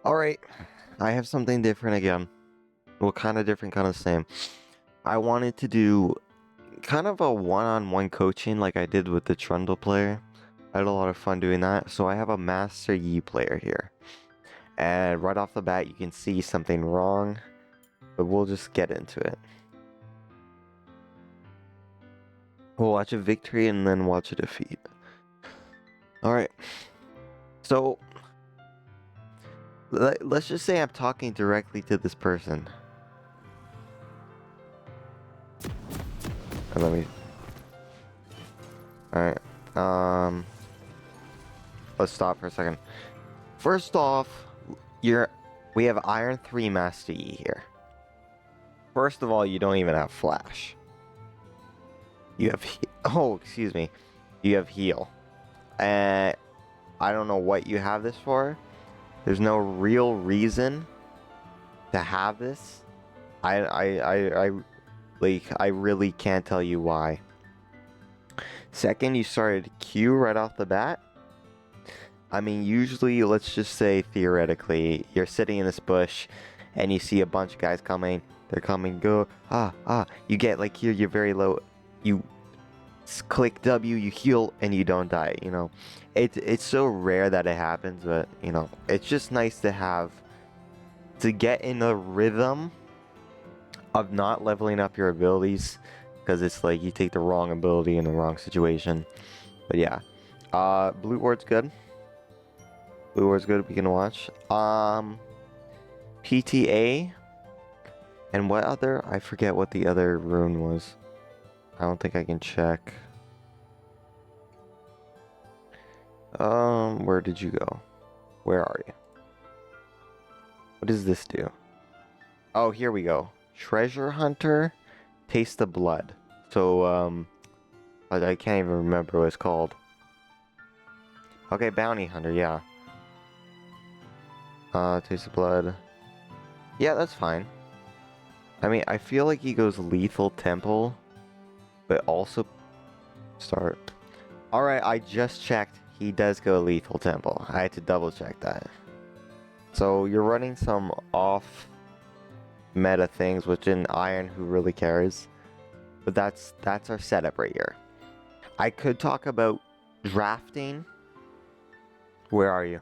Alright, I have something different again. Well, kind of different, kind of same. I wanted to do kind of a one-on-one coaching like I did with the Trundle player. I had a lot of fun doing that. So I have a Master Yi player here. And right off the bat, you can see something wrong. But we'll just get into it. We'll watch a victory and then watch a defeat. Alright. So let's just say I'm talking directly to this person. And let me... Alright. Let's stop for a second. First off, we have Iron 3 Master Yi here. First of all, you don't even have Flash. You have... Oh, excuse me. You have Heal. And I don't know what you have this for. There's no real reason to have this. I really can't tell you why. Second, you started Q right off the bat. I mean, usually, let's just say theoretically, you're sitting in this bush and you see a bunch of guys coming. They're coming, go, you get like here, you're very low. You click W, you heal, and you don't die, you know. It's so rare that it happens, but, you know, it's just nice to get in the rhythm of not leveling up your abilities, because it's like you take the wrong ability in the wrong situation. But yeah, blue ward's good. Blue ward's good. We can watch. PTA, and what other? I forget what the other rune was. I don't think I can check. Where did you go? Where are you? What does this do? Oh, here we go. Treasure Hunter, Taste the Blood. So, I can't even remember what it's called. Okay, Bounty Hunter, yeah. Taste the Blood. Yeah, that's fine. I mean, I feel like he goes Lethal Temple, but also start. Alright, I just checked. He does go Lethal Temple. I had to double check that. So, you're running some off meta things, which in Iron, who really cares? But that's our setup right here. I could talk about drafting. Where are you?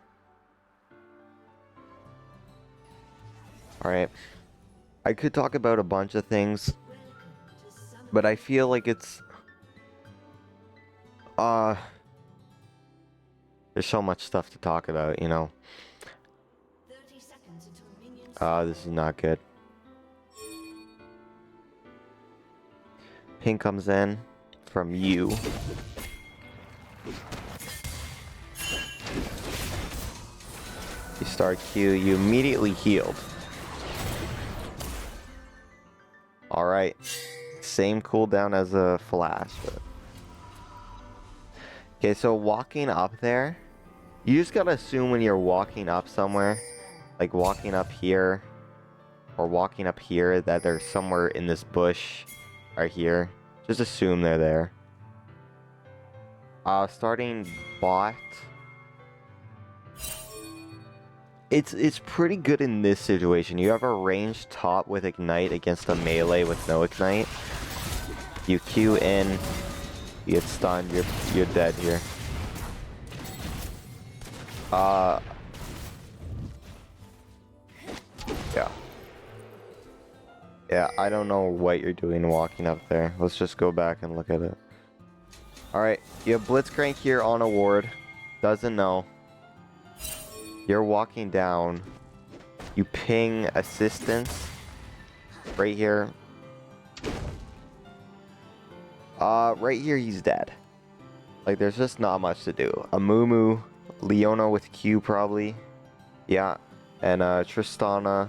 Alright. I could talk about a bunch of things, but I feel like it's there's so much stuff to talk about, you know. This is not good. Ping comes in from you. You start Q, you immediately healed. Alright. Same cooldown as a Flash. But... Okay, so walking up there, you just gotta assume when you're walking up somewhere, like walking up here, or walking up here, that they're somewhere in this bush right here. Just assume they're there. Starting bot. It's pretty good in this situation. You have a ranged top with ignite against a melee with no ignite. You Q in, you get stunned, you're dead here. Yeah, I don't know what you're doing walking up there. Let's just go back and look at it. Alright, you have Blitzcrank here on a ward. Doesn't know. You're walking down. You ping assistance. Right here. Right here he's dead. Like, there's just not much to do. A Mumu, Leona with Q probably. Yeah. And Tristana.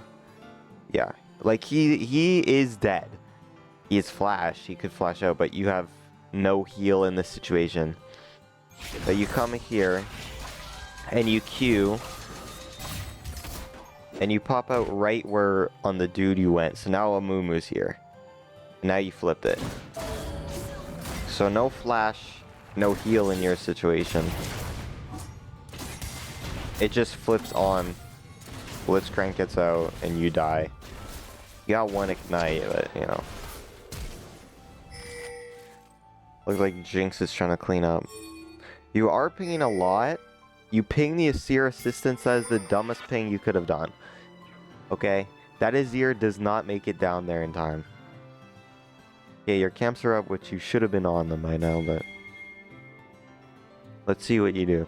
Yeah. Like, he is dead. He is Flash. He could flash out, but you have no heal in this situation. But you come here, and you Q, and you pop out right where on the dude you went. So now Amumu's here. Now you flipped it. So no flash, no heal in your situation. It just flips on Blitzcrank gets out and you die. You got one ignite, but you know. Looks like Jinx is trying to clean up. You are pinging a lot. You ping the Azir assistance. That is the dumbest ping you could have done. Okay? That Azir does not make it down there in time. Yeah, your camps are up, which you should have been on them by now, but... let's see what you do.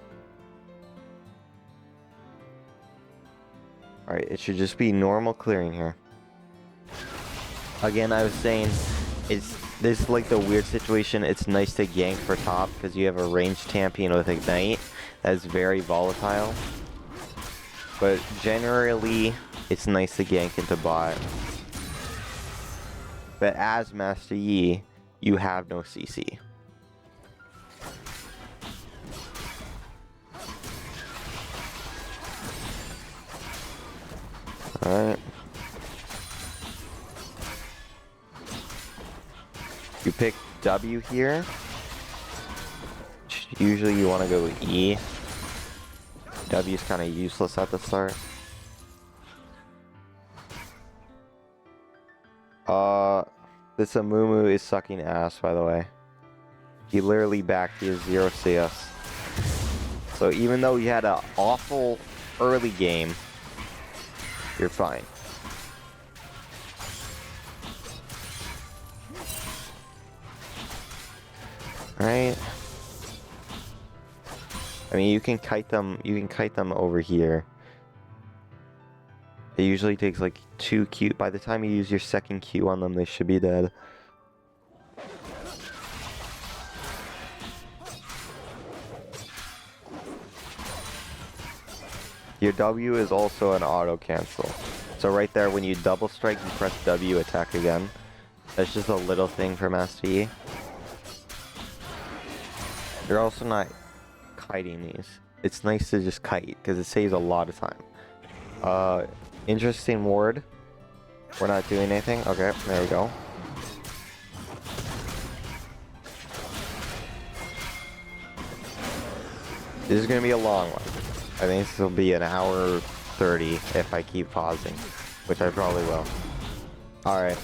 Alright, it should just be normal clearing here. Again, I was saying, this is like the weird situation. It's nice to gank for top because you have a ranged champion with Ignite that's very volatile. But generally, it's nice to gank into bot. But as Master Yi, you have no CC. Alright. You pick W here. Usually you want to go with E. W is kind of useless at the start. This Amumu is sucking ass, by the way. He literally backed his 0 CS. So even though you had an awful early game, you're fine. Right? I mean, you can kite them over here. It usually takes like 2 Q. By the time you use your second Q on them, they should be dead. Your W is also an auto cancel. So right there, when you double strike, you press W, attack again. That's just a little thing for Master Yi. You're also not kiting these. It's nice to just kite because it saves a lot of time. Interesting ward. We're not doing anything. Okay, there we go. This is gonna be a long one. I think this will be an hour 30 if I keep pausing, which I probably will. Alright.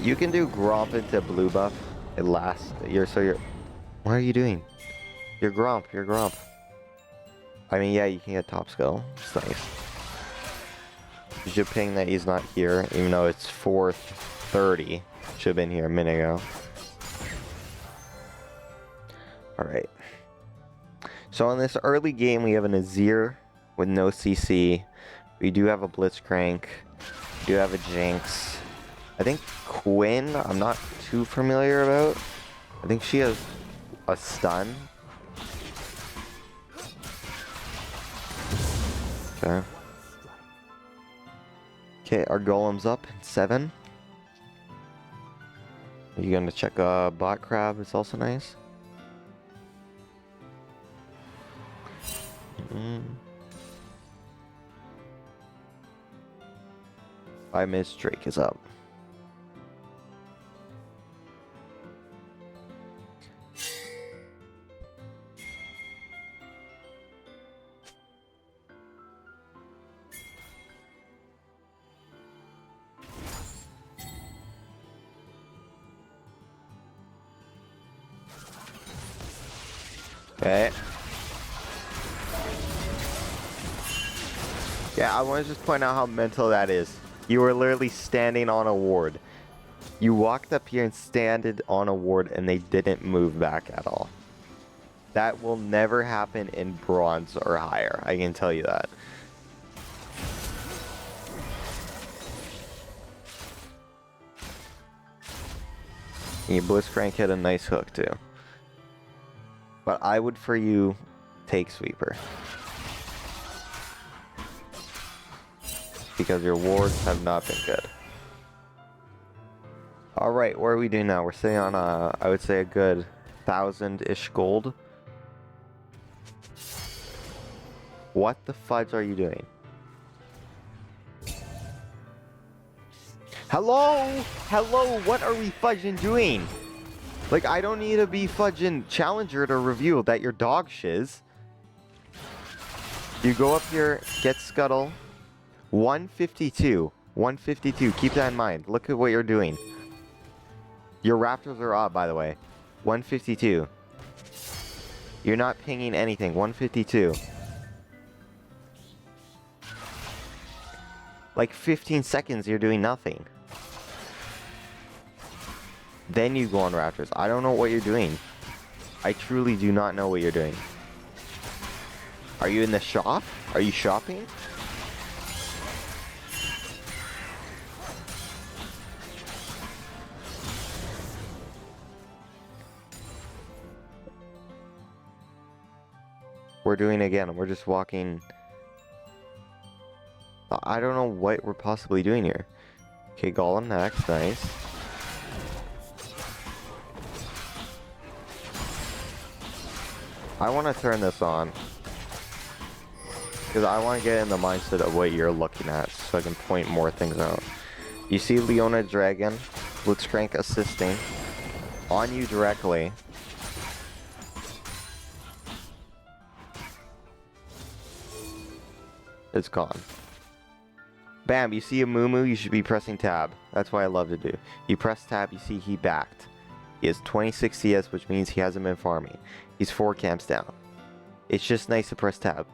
You can do Gromp into blue buff. It lasts. What are you doing? You're Gromp. I mean, yeah, you can get top skill. It's nice. You should ping that he's not here, even though it's 4:30. Should have been here a minute ago. Alright. So in this early game, we have an Azir with no CC. We do have a Blitzcrank. We do have a Jinx. I think Quinn, I'm not too familiar about. I think she has a stun. Okay. Okay, our golem's up in 7. Are you gonna check bot crab? It's also nice. I miss Drake is up. Okay. Yeah, I want to just point out how mental that is. You were literally standing on a ward. You walked up here and standed on a ward and they didn't move back at all. That will never happen in bronze or higher. I can tell you that. Your Blitzcrank hit a nice hook too. But I would, for you, take Sweeper. Because your wards have not been good. Alright, what are we doing now? We're sitting on, I would say a good 1,000-ish gold. What the fudge are you doing? Hello? Hello, what are we fudging doing? Like, I don't need to be fudging Challenger to reveal that your dog shiz. You go up here, get Scuttle. 152. 152. Keep that in mind. Look at what you're doing. Your Raptors are up, by the way. 152. You're not pinging anything. 152. Like 15 seconds, you're doing nothing. Then you go on Raptors. I don't know what you're doing. I truly do not know what you're doing. Are you in the shop? Are you shopping? We're doing it again. We're just walking. I don't know what we're possibly doing here. Okay, Golem next. Nice. I want to turn this on. Because I want to get in the mindset of what you're looking at so I can point more things out. You see Leona Dragon, Blitzcrank assisting on you directly. It's gone. Bam, you see a Moo, you should be pressing tab. That's what I love to do. You press tab, you see he backed. He has 26 CS, which means he hasn't been farming. He's 4 camps down. It's just nice to press tab.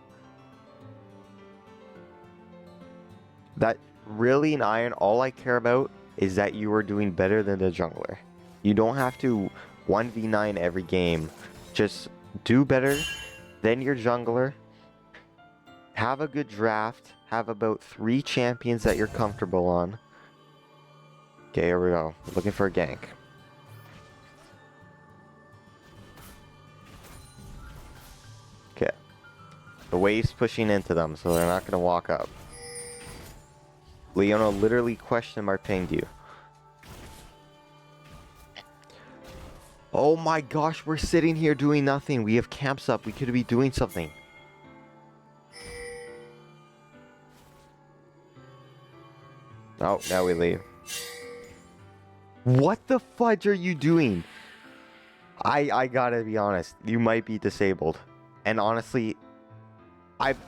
That really in Iron, all I care about is that you are doing better than the jungler. You don't have to 1v9 every game. Just do better than your jungler. Have a good draft. Have about 3 champions that you're comfortable on. Okay, here we go. Looking for a gank. Okay. The wave's pushing into them, so they're not going to walk up. Leona literally question mark pinged you. Oh my gosh, we're sitting here doing nothing. We have camps up. We could be doing something. Oh, now we leave. What the fudge are you doing? I gotta be honest. You might be disabled. And honestly,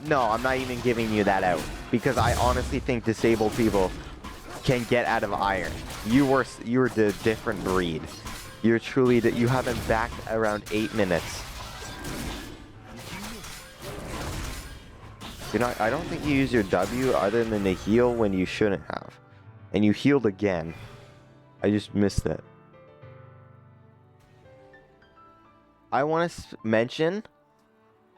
no, I'm not even giving you that out. Because I honestly think disabled people can get out of Iron. You're the different breed. You're truly you haven't backed around 8 minutes. I don't think you use your W other than to heal when you shouldn't have. And you healed again. I just missed it. I want to mention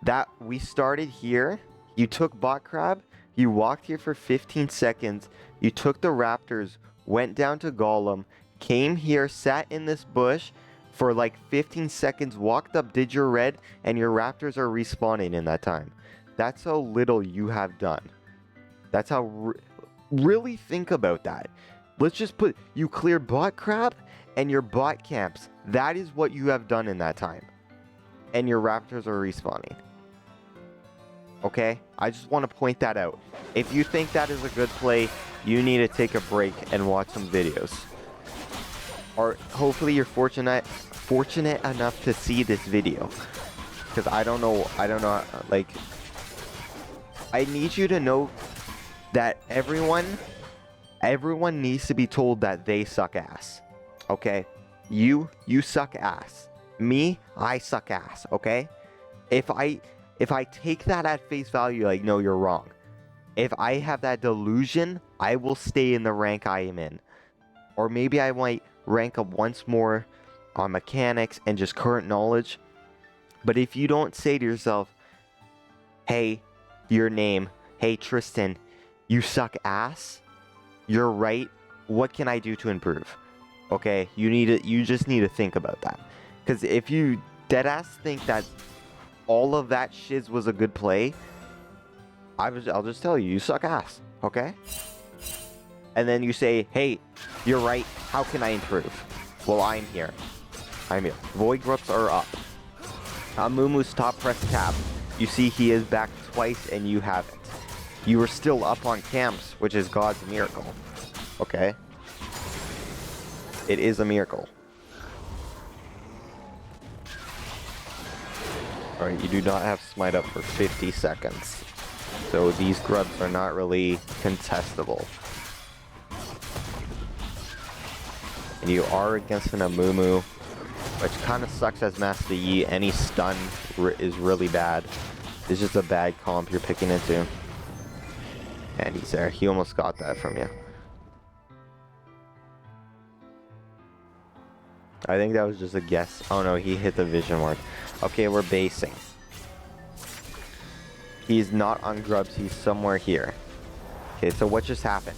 that we started here. You took bot crab. You walked here for 15 seconds. You took the Raptors, went down to Golem, came here, sat in this bush for like 15 seconds, walked up, did your red, and your Raptors are respawning in that time. That's how little you have done. That's how... Really think about that. Let's just put... You cleared bot crab and your bot camps. That is what you have done in that time. And your Raptors are respawning. Okay? I just want to point that out. If you think that is a good play, you need to take a break and watch some videos. Or hopefully you're fortunate enough to see this video. Because I don't know, like... I need you to know that everyone needs to be told that they suck ass. Okay? You suck ass. Me, I suck ass, okay? If I take that at face value, like, no, you're wrong. If I have that delusion, I will stay in the rank I am in. Or maybe I might rank up once more on mechanics and just current knowledge. But if you don't say to yourself, hey, your name, hey, Tristan, you suck ass, you're right, what can I do to improve? Okay, you just need to think about that. Because if you deadass think that all of that shiz was a good play, I'll just tell you, you suck ass, okay? And then you say, hey, you're right, how can I improve? Well, I'm here. I'm here. Void Grubs are up. Amumu's top press tab. You see he is back twice and you haven't. You were still up on camps, which is God's miracle. Okay? It is a miracle. Alright, you do not have smite up for 50 seconds. So these grubs are not really contestable. And you are against an Amumu, which kind of sucks as Master Yi. Any stun is really bad. It's just a bad comp you're picking into. And he's there. He almost got that from you. I think that was just a guess. Oh no, he hit the vision ward. Okay, we're basing. He's not on grubs. He's somewhere here. Okay, so what just happened?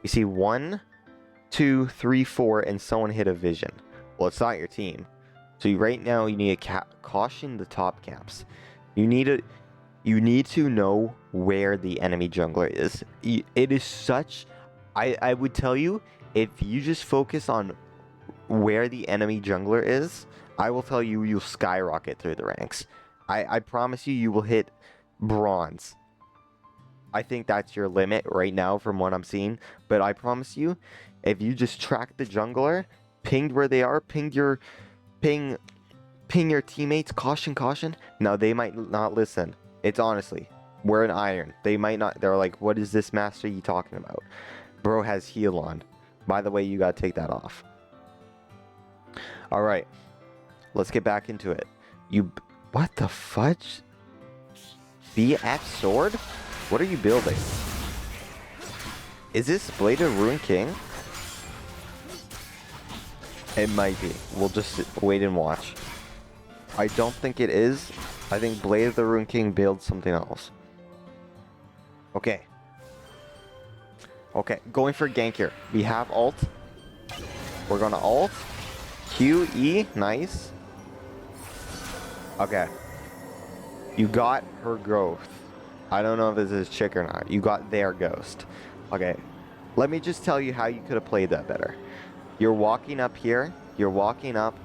You see 1, 2, 3, 4, and someone hit a vision. Well, it's not your team. So right now you need to caution the top camps. You need to know where the enemy jungler is. It is such... I would tell you, if you just focus on where the enemy jungler is, I will tell you, you'll skyrocket through the ranks. I promise you, you will hit bronze. I think that's your limit right now from what I'm seeing. But I promise you, if you just track the jungler, pinged where they are, ping your teammates, caution. Now they might not listen. It's honestly, we're an iron. They might not. They're like, what is this Master Yi talking about? Bro has heal on. By the way, you gotta take that off. All right, let's get back into it. What the fudge? BX sword? What are you building? Is this Blade of Ruin King? It might be. We'll just wait and watch. I don't think it is. I think Blade of the Ruin King builds something else. Okay. Okay, going for gank here. We have ult. We're gonna ult. Q, E, nice. Okay. You got her growth. I don't know if this is chick or not. You got their ghost. Okay. Let me just tell you how you could have played that better. You're walking up here. You're walking up.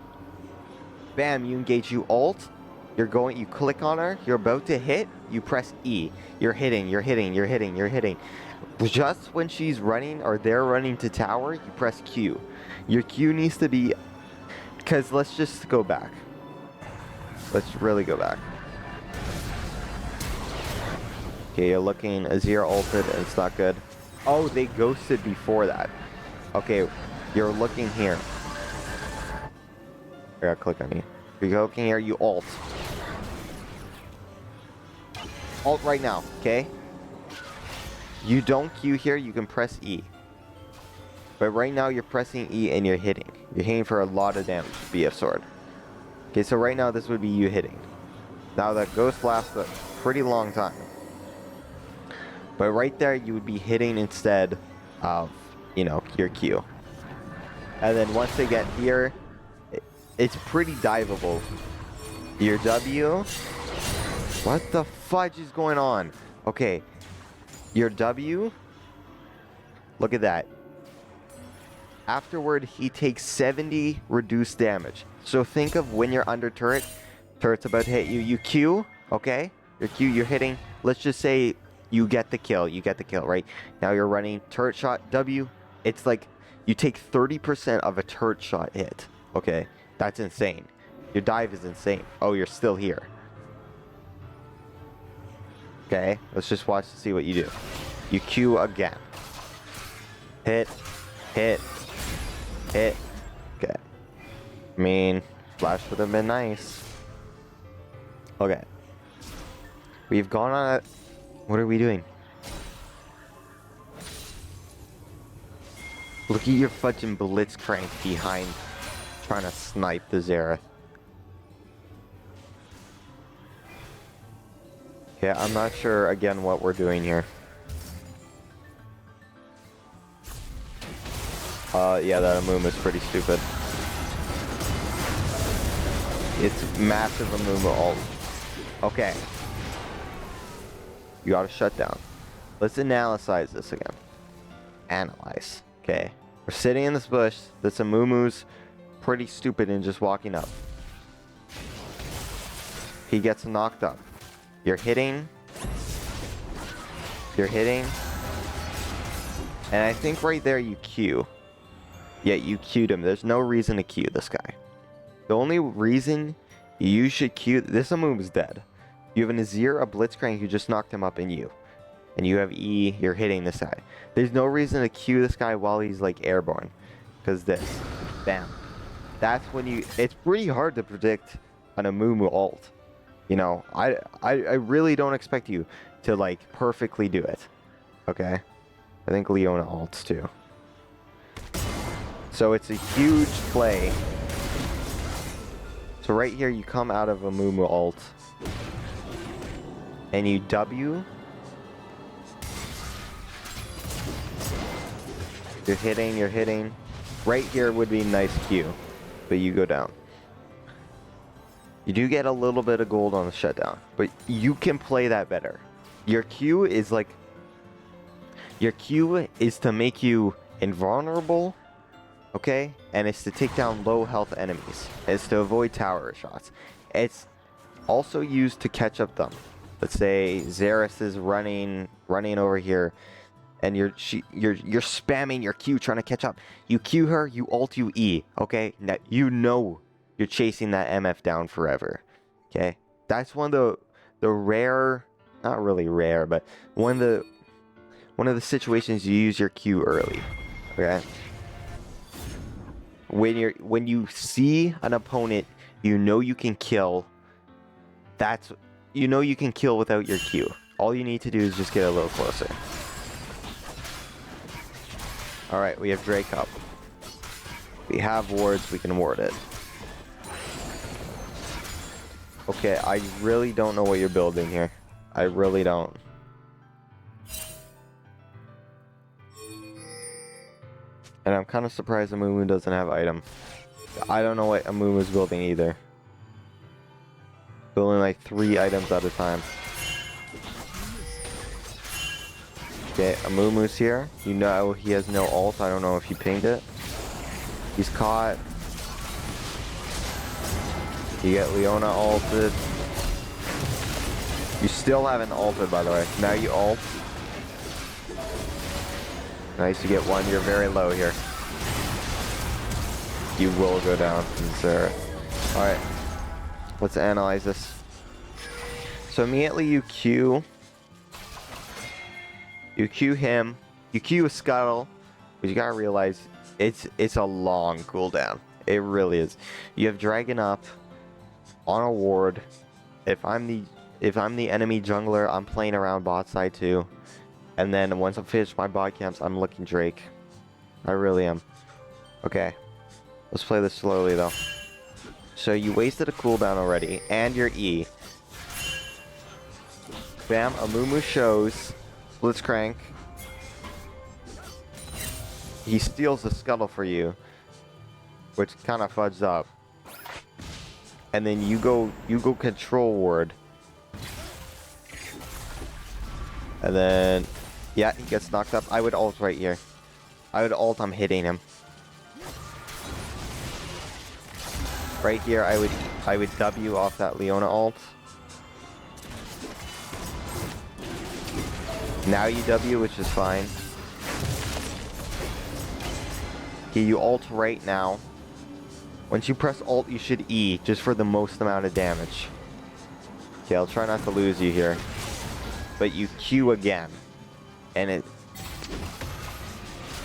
Bam, you engage, you ult. You click on her. You're about to hit. You press E. You're hitting. Just when she's running or they're running to tower, you press Q. Your Q needs to be... Because let's just go back. Let's really go back. Okay, you're looking. Azir ulted and it's not good. Oh, they ghosted before that. Okay, you're looking here. I gotta click on you. You're looking here, you ult. Ult right now, okay? You don't Q here, you can press E. But right now you're pressing E and you're hitting. You're hitting for a lot of damage with BF sword. Okay, so right now this would be you hitting. Now that ghost lasts a pretty long time. But right there you would be hitting instead of, you know, your Q. And then once they get here, it's pretty diveable. Your W. What the fudge is going on? Okay. Your W. Look at that. Afterward, he takes 70 reduced damage. So think of when you're under turret. Turret's about to hit you. You Q. Okay. Your Q, you're hitting. Let's just say you get the kill. You get the kill, right? Now you're running turret shot. W. It's like you take 30% of a turret shot hit. Okay. That's insane. Your dive is insane. Oh, you're still here. Okay, let's just watch to see what you do. You Q again. Hit. Okay. I mean, flash would have been nice. Okay. We've gone on it. What are we doing? Look at your fudging blitzcrank behind, trying to snipe the Xerath. Yeah, I'm not sure, again, what we're doing here. Yeah, that Amumu is pretty stupid. It's massive Amumu ult. Okay. You gotta shut down. Let's analyze this again. Analyze. Okay. We're sitting in this bush. This Amumu's pretty stupid and just walking up. He gets knocked up. You're hitting. And I think right there you Q. Yeah, you Q'd him. There's no reason to Q this guy. The only reason you should Q... This Amumu is dead. You have an Azir, a Blitzcrank who just knocked him up, and you. and you have E, you're hitting this guy. There's no reason to Q this guy while he's like airborne, because this, bam. That's when it's pretty hard to predict an Amumu ult. You know, I really don't expect you to like perfectly do it. Okay, I think Leona ults too. So it's a huge play. So right here, you come out of a Amumu ult, and you W. You're hitting. Right here would be nice Q, but you go down. You do get a little bit of gold on the shutdown, but you can play that better. Your Q is to make you invulnerable, okay? And it's to take down low health enemies. It's to avoid tower shots. It's also used to catch up them. Let's say Xerath is running over here, and you're spamming your Q trying to catch up. You Q her, you ult, you E, okay? Now you know you're chasing that MF down forever, okay? That's one of the rare, not really rare, but one of the situations you use your Q early, okay? When you see an opponent you know you can kill, you know you can kill without your Q. All you need to do is just get a little closer. Alright, we have Drake up. We have wards, we can ward it. Okay, I really don't know what you're building here. I really don't. And I'm kind of surprised Amumu doesn't have item. I don't know what Amumu's building either. Building like 3 items at a time. Okay, Amumu's here. You know he has no ult. I don't know if he pinged it. He's caught. You get Leona ulted. You still haven't ulted, by the way. Now you ult. Nice, you get 1. You're very low here. You will go down, sir. Alright. Let's analyze this. So immediately you Q. You Q him. You Q a Scuttle. But you gotta realize it's a long cooldown. It really is. You have Dragon up on a ward. If I'm the enemy jungler, I'm playing around bot side too. And then once I'm finished my bot camps, I'm looking Drake. I really am. Okay. Let's play this slowly though. So you wasted a cooldown already, and your E. Bam, Amumu shows. Blitzcrank. He steals the Scuttle for you, which kind of fudged up. And then you go control ward. And then, yeah, he gets knocked up. I would ult right here. I would ult, I'm hitting him. Right here, I would W off that Leona ult. Now you W, which is fine. Okay, you ult right now. Once you press ult, you should E, just for the most amount of damage. Okay, I'll try not to lose you here. But you Q again. And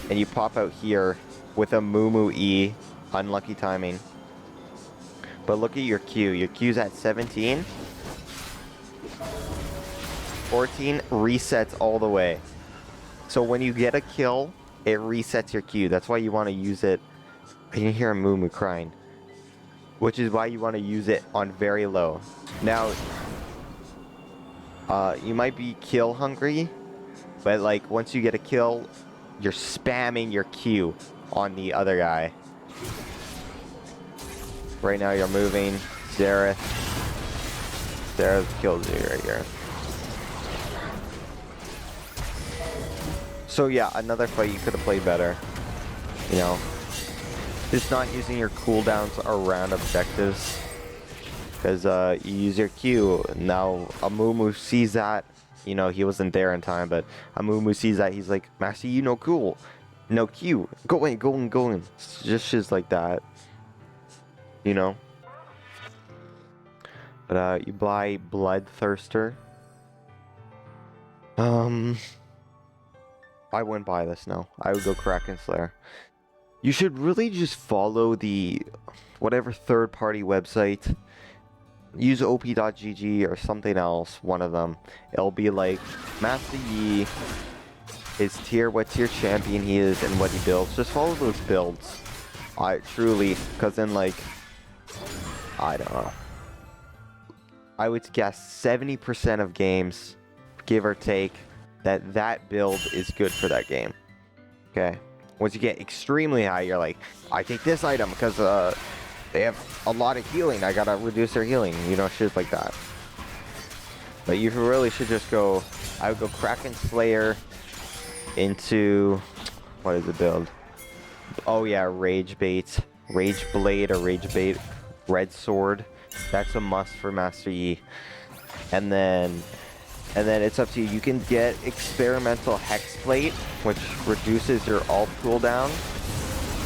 you pop out here with a Mumu E. Unlucky timing. But look at your Q. Your Q's at 17. 14 resets all the way. So when you get a kill, it resets your Q. That's why you want to use it. I can hear a Mumu crying. Which is why you want to use it on very low. Now, you might be kill hungry, but like once you get a kill, you're spamming your Q on the other guy. Right now you're moving. Xerath kills you right here. So yeah, another fight you could have played better. You know, just not using your cooldowns around objectives. Because you use your Q. Now Amumu sees that. You know, he wasn't there in time, but Amumu sees that. He's like, Master, you know cool. No Q. Go in. Just shit like that. You know? But you buy Bloodthirster. Um, I wouldn't buy this, no. I would go Kraken Slayer. You should really just follow the whatever third-party website. Use op.gg or something else, one of them. It'll be like Master Yi, his tier, what tier champion he is, and what he builds. Just follow those builds. I truly, because then like, I don't know. I would guess 70% of games, give or take, that build is good for that game. Okay. Once you get extremely high, you're like, I take this item because they have a lot of healing. I gotta reduce their healing. You know, shit like that. But you really should just go. I would go Kraken Slayer into what is the build? Oh yeah, Rage Bait, Rage Blade or Rage Bait, Red Sword. That's a must for Master Yi. And then it's up to you. You can get Experimental Hex Plate, which reduces your ult cooldown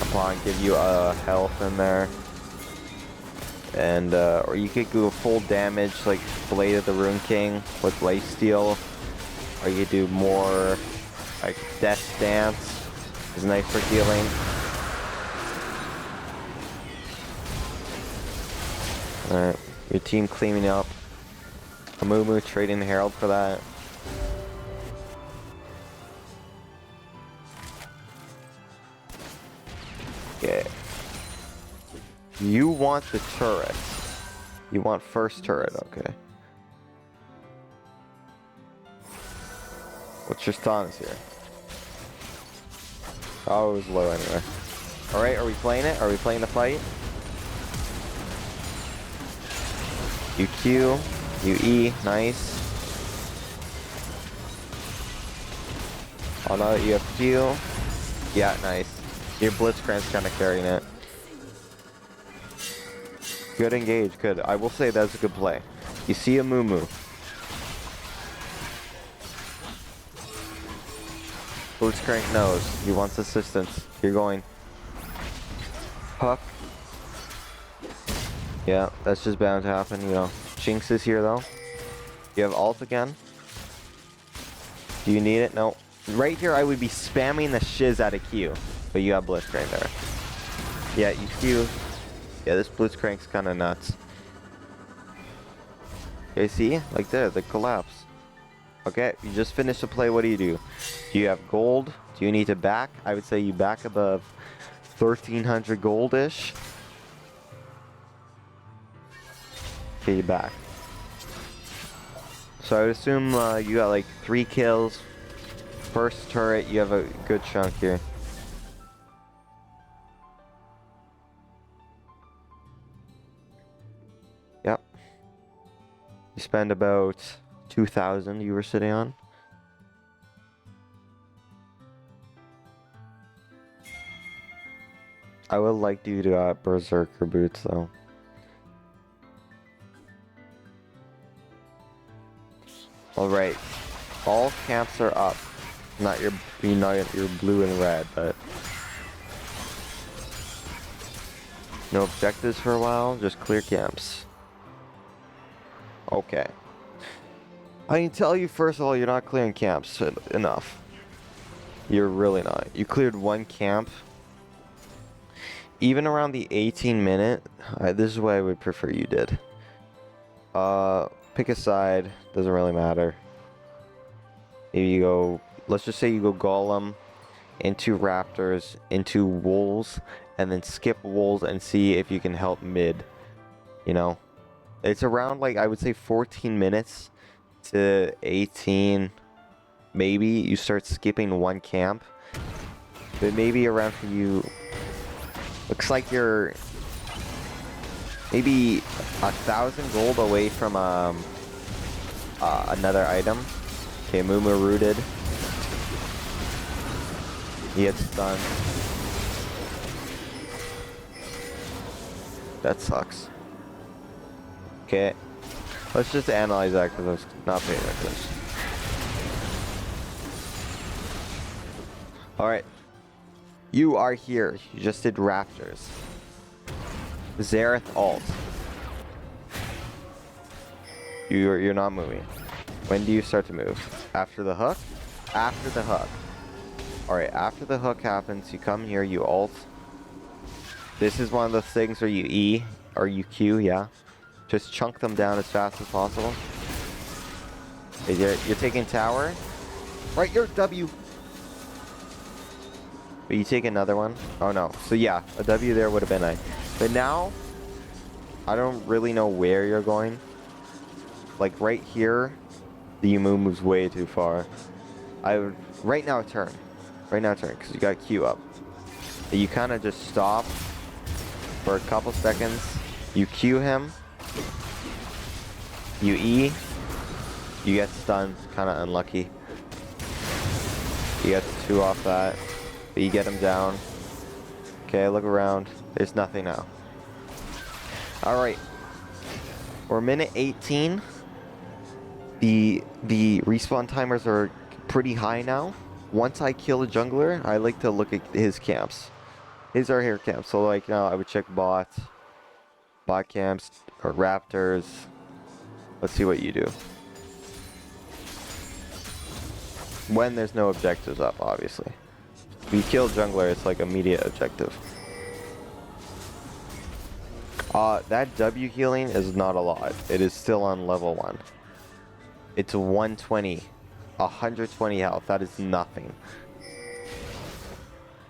upon give you a health in there. And or you could go full damage like Blade of the Rune King with Lifesteal, or you could do more like Death Dance. Is nice for healing. Alright, your team cleaning up. Amumu trading the Herald for that. Okay. You want the turret. You want first turret, okay. What's your stance here? Oh, it was low anyway. Alright, are we playing it? Are we playing the fight? You Q, you E, nice. Oh, now that you have Q. Yeah, nice. Your Blitzcrank's kind of carrying it. Good engage, good. I will say that's a good play. You see a Moo. Blitzcrank knows. He wants assistance. You're going. Puck. Yeah, that's just bound to happen, you know. Jinx is here, though. You have ult again. Do you need it? No. Right here, I would be spamming the shiz out of Q. But you have Blitzcrank there. Yeah, you Q. Yeah, this Blitzcrank's kind of nuts. Okay, see? Like there, the collapse. Okay, you just finished the play. What do? Do you have gold? Do you need to back? I would say you back above 1,300 gold-ish. Okay, you back. So I would assume you got like 3 kills. First turret, you have a good chunk here. Yep. You spend about 2,000 you were sitting on. I would like you to Berserker boots though. Alright. All camps are up. Not your blue and red, but no objectives for a while, just clear camps. Okay. I can tell you first of all, you're not clearing camps enough. You're really not. You cleared 1 camp. Even around the 18-minute, this is what I would prefer you did. Pick a side, doesn't really matter. Maybe you go, let's just say you go Golem, into Raptors, into Wolves, and then skip Wolves and see if you can help mid. You know? It's around like, I would say 14 minutes to 18. Maybe you start skipping 1 camp. But maybe around for you, looks like you're maybe 1,000 gold away from another item. Okay, Mumu rooted. He gets stunned. That sucks. Okay, let's just analyze that because I was not paying attention. Alright. You are here. You just did Raptors. Xerath ult. You're not moving. When do you start to move? After the hook? After the hook. Alright, after the hook happens, you come here, you ult. This is one of the things where you E or you Q, yeah. Just chunk them down as fast as possible. You're taking tower. Right, you're W. But you take another one. Oh no. So yeah, a W there would have been nice. But now, I don't really know where you're going. Like right here, the Yumu moves way too far. I would right now turn. Right now turn, because you got Q up. You kind of just stop for a couple seconds. You Q him. You E. You get stunned. Kind of unlucky. You get 2 off that. But you get him down. Okay, look around. There's nothing now. Alright. We're minute 18. The respawn timers are pretty high now. Once I kill a jungler, I like to look at his camps. His are here camps. So like now I would check bot camps or raptors. Let's see what you do. When there's no objectives up, obviously. If you kill jungler, it's like immediate objective. That W healing is not a lot. It is still on level 1. It's 120. 120 health. That is nothing.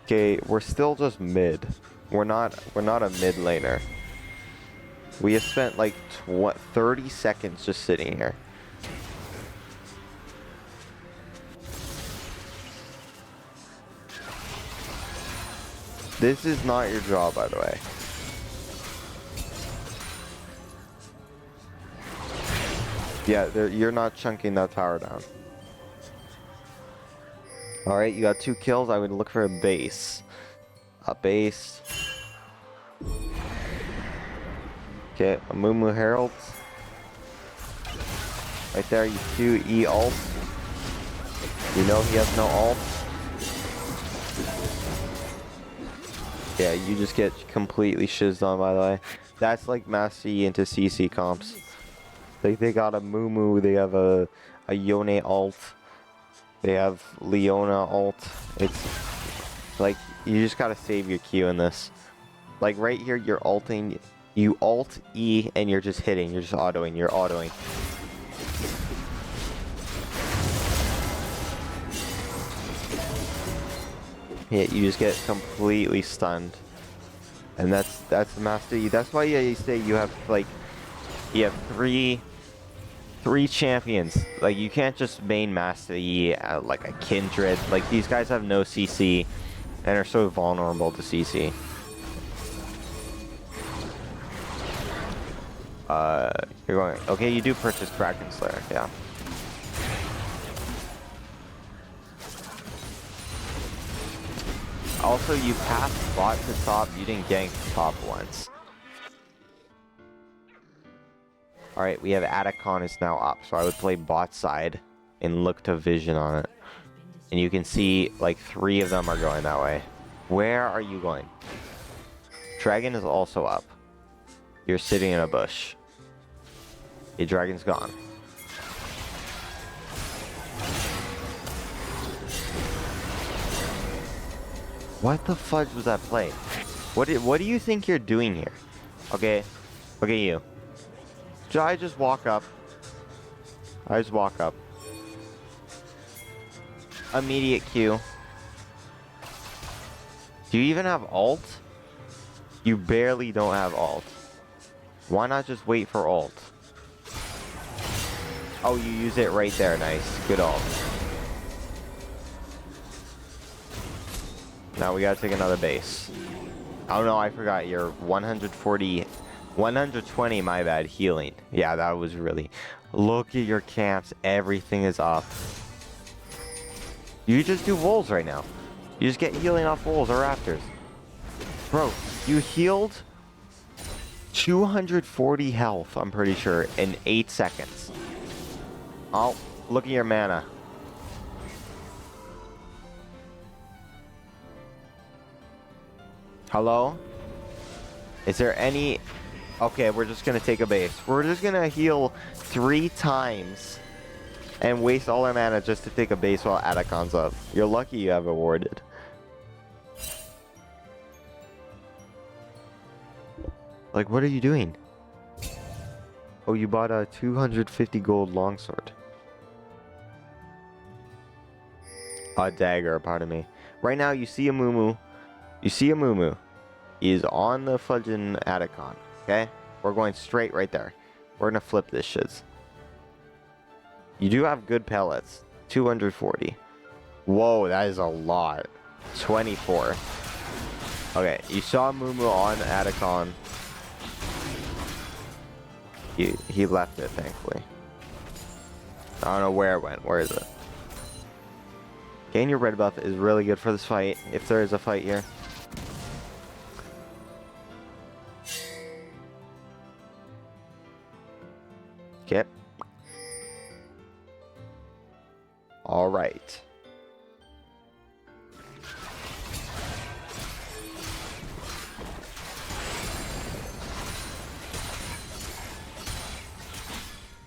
Okay, we're still just mid. We're not a mid laner. We have spent like 30 seconds just sitting here. This is not your job, by the way. Yeah, you're not chunking that tower down. Alright, you got 2 kills. I would look for a base. A base. Okay, a Moo Herald. Right there, you Q E ult. You know he has no ult. Yeah, you just get completely shizzed on, by the way. That's like Master Yi into CC comps. Like they got a Moo, they have a Yone ult. They have Leona ult. It's like you just gotta save your Q in this. Like right here, you're ulting. You ult E and you're just hitting. You're just autoing. You're autoing. Yeah, you just get completely stunned. And that's Master Yi. That's why you say you have like you have three champions. Like you can't just main Master Yi like a Kindred. Like these guys have no CC and are so vulnerable to CC. You're going okay. You do purchase Kraken Slayer, yeah. Also, you passed bot to top. You didn't gank top once. Alright, we have Atacon is now up, so I would play bot side and look to vision on it. And you can see, like, 3 of them are going that way. Where are you going? Dragon is also up. You're sitting in a bush. Your dragon's gone. What the fudge was that play? What do you think you're doing here? Okay, look at you. I just walk up. I just walk up. Immediate Q. Do you even have ult? You barely don't have ult. Why not just wait for ult? Oh, you use it right there. Nice. Good ult. Now we gotta take another base. Oh no, I forgot. You're 120, my bad, healing. Yeah, that was really... Look at your camps. Everything is up. You just do wolves right now. You just get healing off wolves or raptors. Bro, you healed 240 health, I'm pretty sure, in 8 seconds. Oh, look at your mana. Hello? Is there any... Okay, we're just gonna take a base. We're just gonna heal 3 times and waste all our mana just to take a base while Atacon's up. You're lucky you have awarded. Like, what are you doing? Oh, you bought a 250 gold longsword. A dagger, pardon me. Right now, you see a Mumu. You see a Mumu. He's on the fudging Atacon. Okay? We're going straight right there. We're gonna flip this shit. You do have good pellets. 240. Whoa, that is a lot. 24. Okay, you saw Mumu on Atacon. He left it, thankfully. I don't know where it went. Where is it? Gain your red buff is really good for this fight, if there is a fight here. Okay. Alright.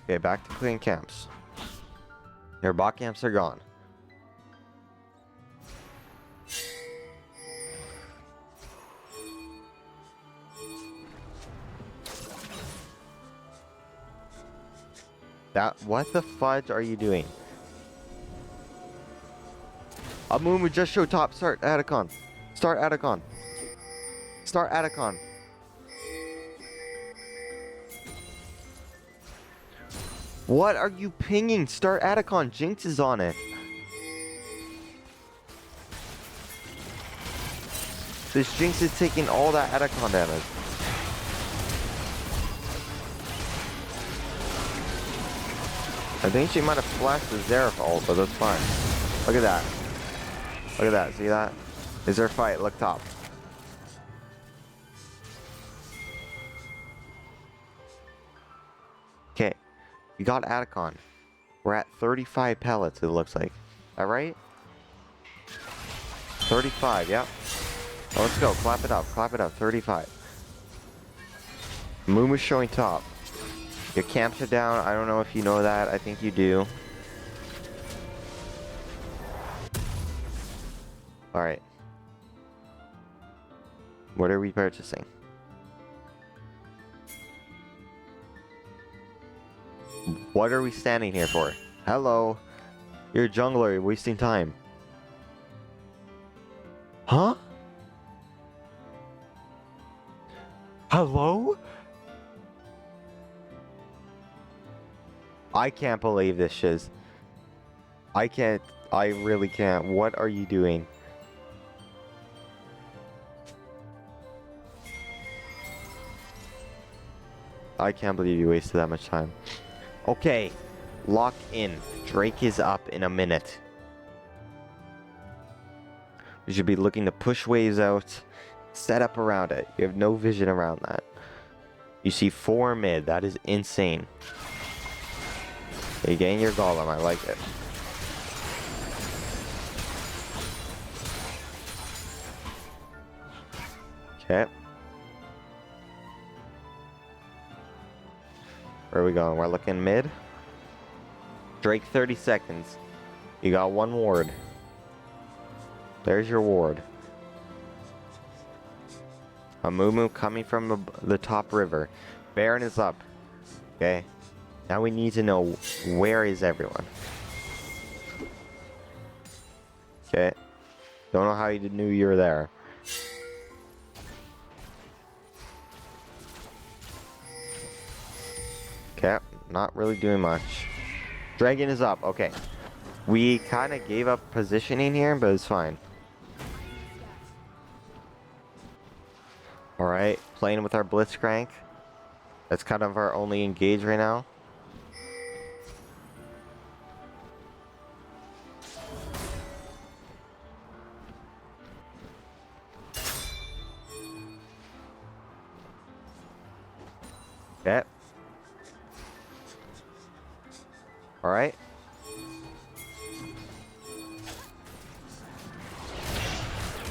Okay, back to clean camps. Your bot camps are gone. What the fudge are you doing? Amumu just showed top. Start Atacon. Start Atacon. Start Atacon. What are you pinging? Start Atacon. Jinx is on it. This Jinx is taking all that Atacon damage. I think she might have flashed the Xerath ult, but that's fine. Look at that. Look at that. See that? Is there a fight? Look top. Okay. You got Atacon. We're at 35 pellets, it looks like. Alright? 35, yeah. Oh, let's go. Clap it up. Clap it up. 35. Mumu's showing top. Your camps are down. I don't know if you know that. I think you do. Alright. What are we purchasing? What are we standing here for? Hello? You're a jungler. You're wasting time. Huh? Hello? I can't believe this shiz. I can't. I really can't. What are you doing? I can't believe you wasted that much time. Okay. Lock in. Drake is up in a minute. We should be looking to push waves out. Set up around it. You have no vision around that. You see 4 mid. That is insane. You gain your golem. I like it. Okay. Where are we going? We're looking mid. Drake 30 seconds. You got 1 ward. There's your ward. A Mumu coming from the top river. Baron is up. Okay. Now we need to know where is everyone. Okay. Don't know how you knew you were there. Okay. Not really doing much. Dragon is up. Okay. We kind of gave up positioning here, but it's fine. Alright. Playing with our Blitzcrank. That's kind of our only engage right now. Okay. Alright.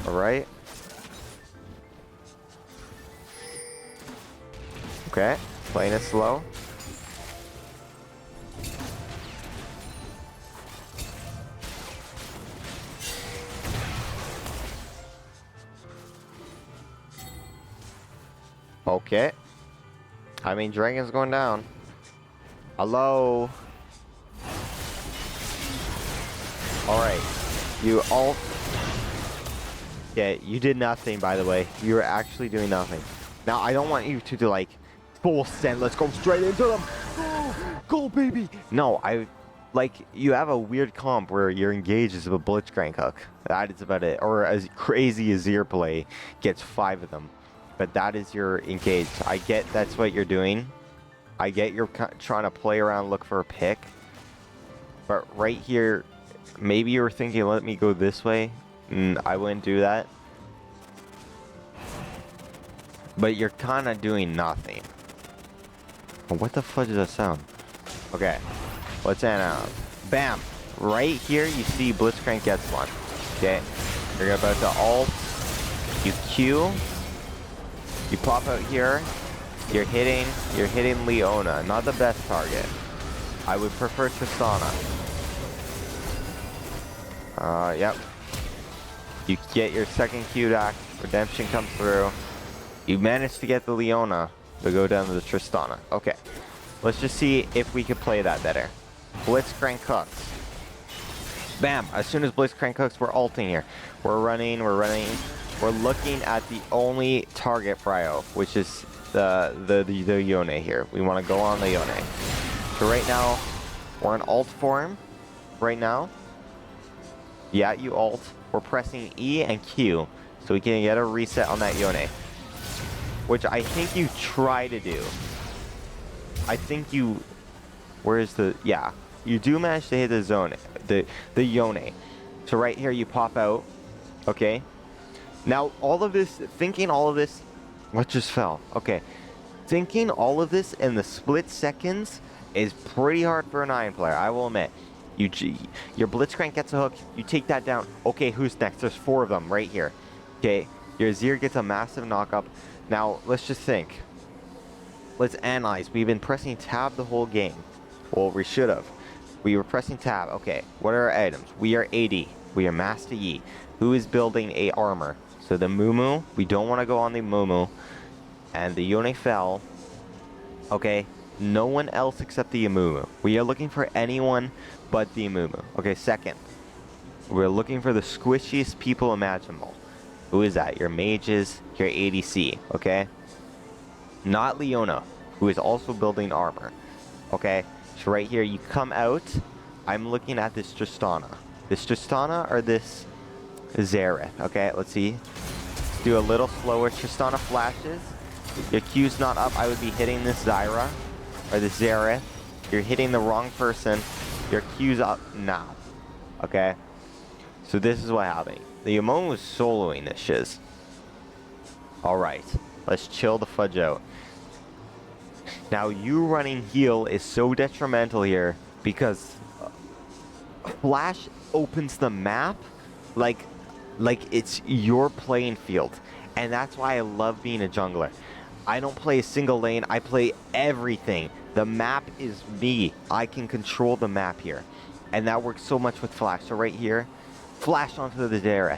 Alright. Okay. Playing it slow. Okay. I mean, Dragon's going down. Hello. Alright. You all... Yeah, you did nothing, by the way. You were actually doing nothing. Now, I don't want you to do, like, full send. Let's go straight into them. Go, baby. No, like, you have a weird comp where your engage is a Blitzcrank hook. That is about it. Or as crazy as your play gets 5 of them. But that is your engage. I get that's what you're doing. I get you're trying to play around, look for a pick. But right here, maybe you were thinking, let me go this way. I wouldn't do that. But you're kind of doing nothing. What the fudge is that sound? Okay. Let's end out. Bam! Right here, you see Blitzcrank gets one. Okay. You're about to ult. You Q. You pop out here. You're hitting Leona. Not the best target. I would prefer Tristana. Yep. You get your second Q back. Redemption comes through. You managed to get the Leona to go down to the Tristana. Okay. Let's just see if we could play that better. Blitzcrank hooks. Bam! As soon as Blitzcrank hooks, we're ulting here. We're running. We're looking at the only target for IO, which is the Yone here. We want to go on the Yone. So right now, we're in ult form. Right now. Yeah, you ult. We're pressing E and Q, so we can get a reset on that Yone. Which I think you try to do. I think you... Where's the... Yeah. You do manage to hit the zone. The Yone. So right here you pop out. Okay. Now all of this... Thinking all of this... What just fell? Okay. Thinking all of this in the split seconds is pretty hard for an Iron player. I will admit. Your Blitzcrank gets a hook. You take that down. Okay, who's next? There's 4 of them right here. Okay. Your Azir gets a massive knockup. Now, let's just think. Let's analyze. We've been pressing tab the whole game. Well, we should have. We were pressing tab. Okay, what are our items? We are AD. We are Master Yi. Who is building a armor? So the Mumu. We don't want to go on the Mumu. And the Yone fell. Okay, no one else except the Mumu. We are looking for anyone but the Mumu. Okay, second. We're looking for the squishiest people imaginable. Who is that? Your mages, your ADC, okay? Not Leona, who is also building armor, okay? So right here, you come out. I'm looking at this Tristana. This Tristana or this Xerath, okay? Let's see. Let's do a little slower. Tristana flashes. Your Q's not up. I would be hitting this Zyra or this Xerath. You're hitting the wrong person. Your Q's up now, okay? So this is what happened. The Yamon was soloing this shiz. Alright, let's chill the fudge out. Now, you running heal is so detrimental here because Flash opens the map like it's your playing field. And that's why I love being a jungler. I don't play a single lane, I play everything. The map is me. I can control the map here. And that works so much with Flash. So right here, Flash onto the Xerath.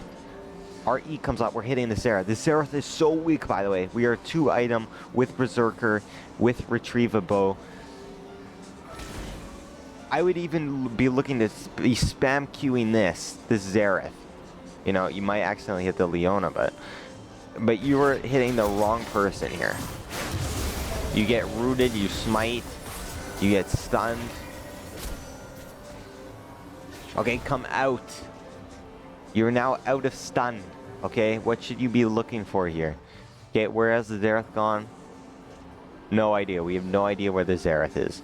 Our E comes up. We're hitting the Xerath. The Xerath is so weak, by the way. We are 2 item with Berserker, with Retrieve a Bow. I would even be looking to be spam queuing this Xerath. You know, you might accidentally hit the Leona, but you were hitting the wrong person here. You get rooted, you smite, you get stunned. Okay, come out. You're now out of stun. Okay, what should you be looking for here? Okay, where has the Xerath gone? No idea. We have no idea where the Xerath is.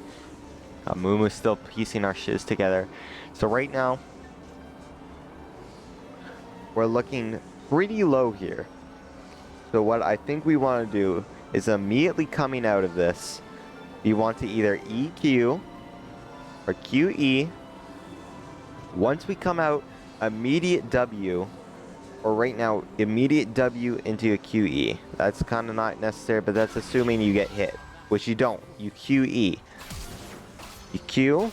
Mumu's still piecing our shiz together. So right now, we're looking pretty low here. So what I think we want to do is immediately coming out of this, you want to either EQ or QE. Once we come out, immediate W, or right now, immediate W into a QE. That's kind of not necessary, but that's assuming you get hit, which you don't. You QE. You Q,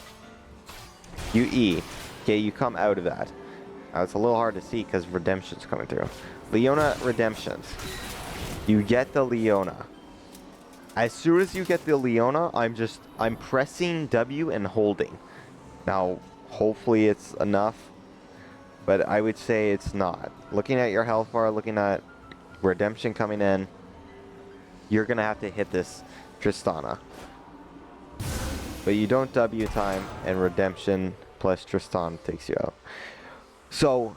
you E. Okay, you come out of that. Now, it's a little hard to see because Redemption's coming through. Leona Redemptions. You get the Leona. As soon as you get the Leona, I'm pressing W and holding. Now, hopefully it's enough, but I would say it's not. Looking at your health bar, looking at redemption coming in, you're gonna have to hit this Tristana. But you don't W time, and redemption plus Tristan takes you out. So,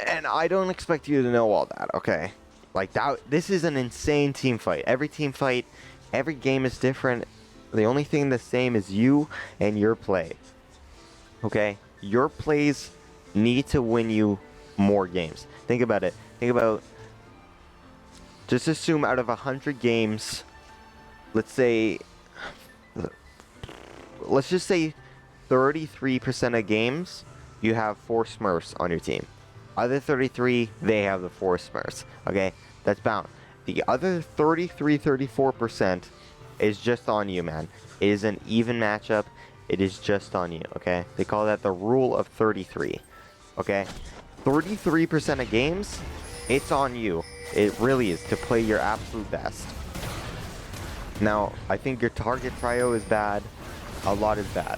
and I don't expect you to know all that, okay? Like that, this is an insane team fight. Every team fight, every game is different. The only thing the same is you and your play. Okay? Your plays need to win you more games. Think about it. Think about, just assume out of 100 games, let's just say 33% of games, you have 4 Smurfs on your team. Other 33, they have the 4 Smurfs. Okay? That's bound. The other 34% is just on you, man. It is an even matchup. It is just on you, okay? They call that the rule of 33, okay? 33% of games, it's on you. It really is, to play your absolute best. Now, I think your target prio is bad. A lot is bad.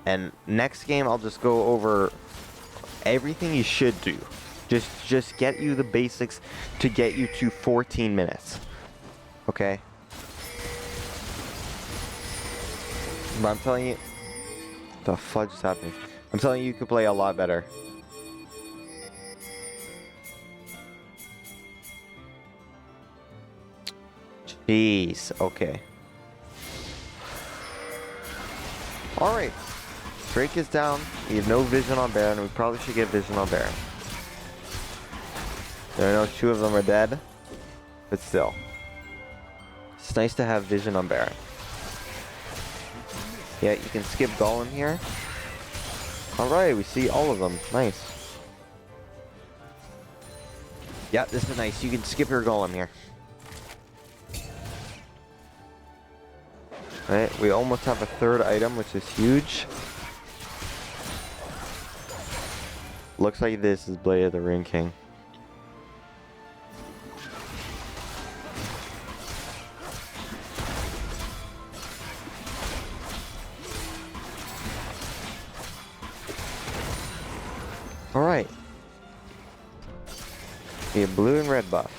And next game, I'll just go over everything you should do. Just get you the basics to get you to 14 minutes. Okay? But I'm telling you, the fudge is happening. I'm telling you, you could play a lot better. Jeez, okay. Alright. Drake is down. We have no vision on Baron. We probably should get vision on Baron. I know 2 of them are dead, but still. It's nice to have vision on Baron. Yeah, you can skip Golem here. Alright, we see all of them. Nice. Yeah, this is nice. You can skip your Golem here. Alright, we almost have a 3rd item, which is huge. Looks like this is Blade of the Ring King. Alright. We have blue and red buff.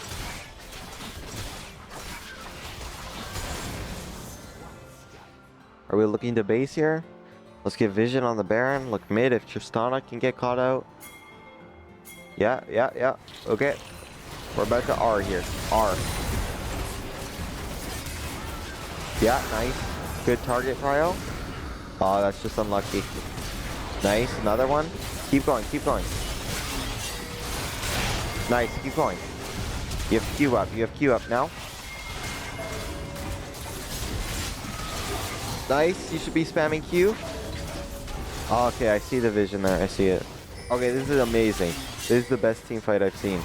Are we looking to base here? Let's get vision on the Baron. Look mid if Tristana can get caught out. Yeah. Okay. We're about to R here. R. Yeah, nice. Good target prio. Oh, that's just unlucky. Nice, another one. Keep going, keep going. Nice, keep going. You have Q up, now. Nice, you should be spamming Q. Oh, okay, I see the vision there, I see it. Okay, this is amazing. This is the best team fight I've seen.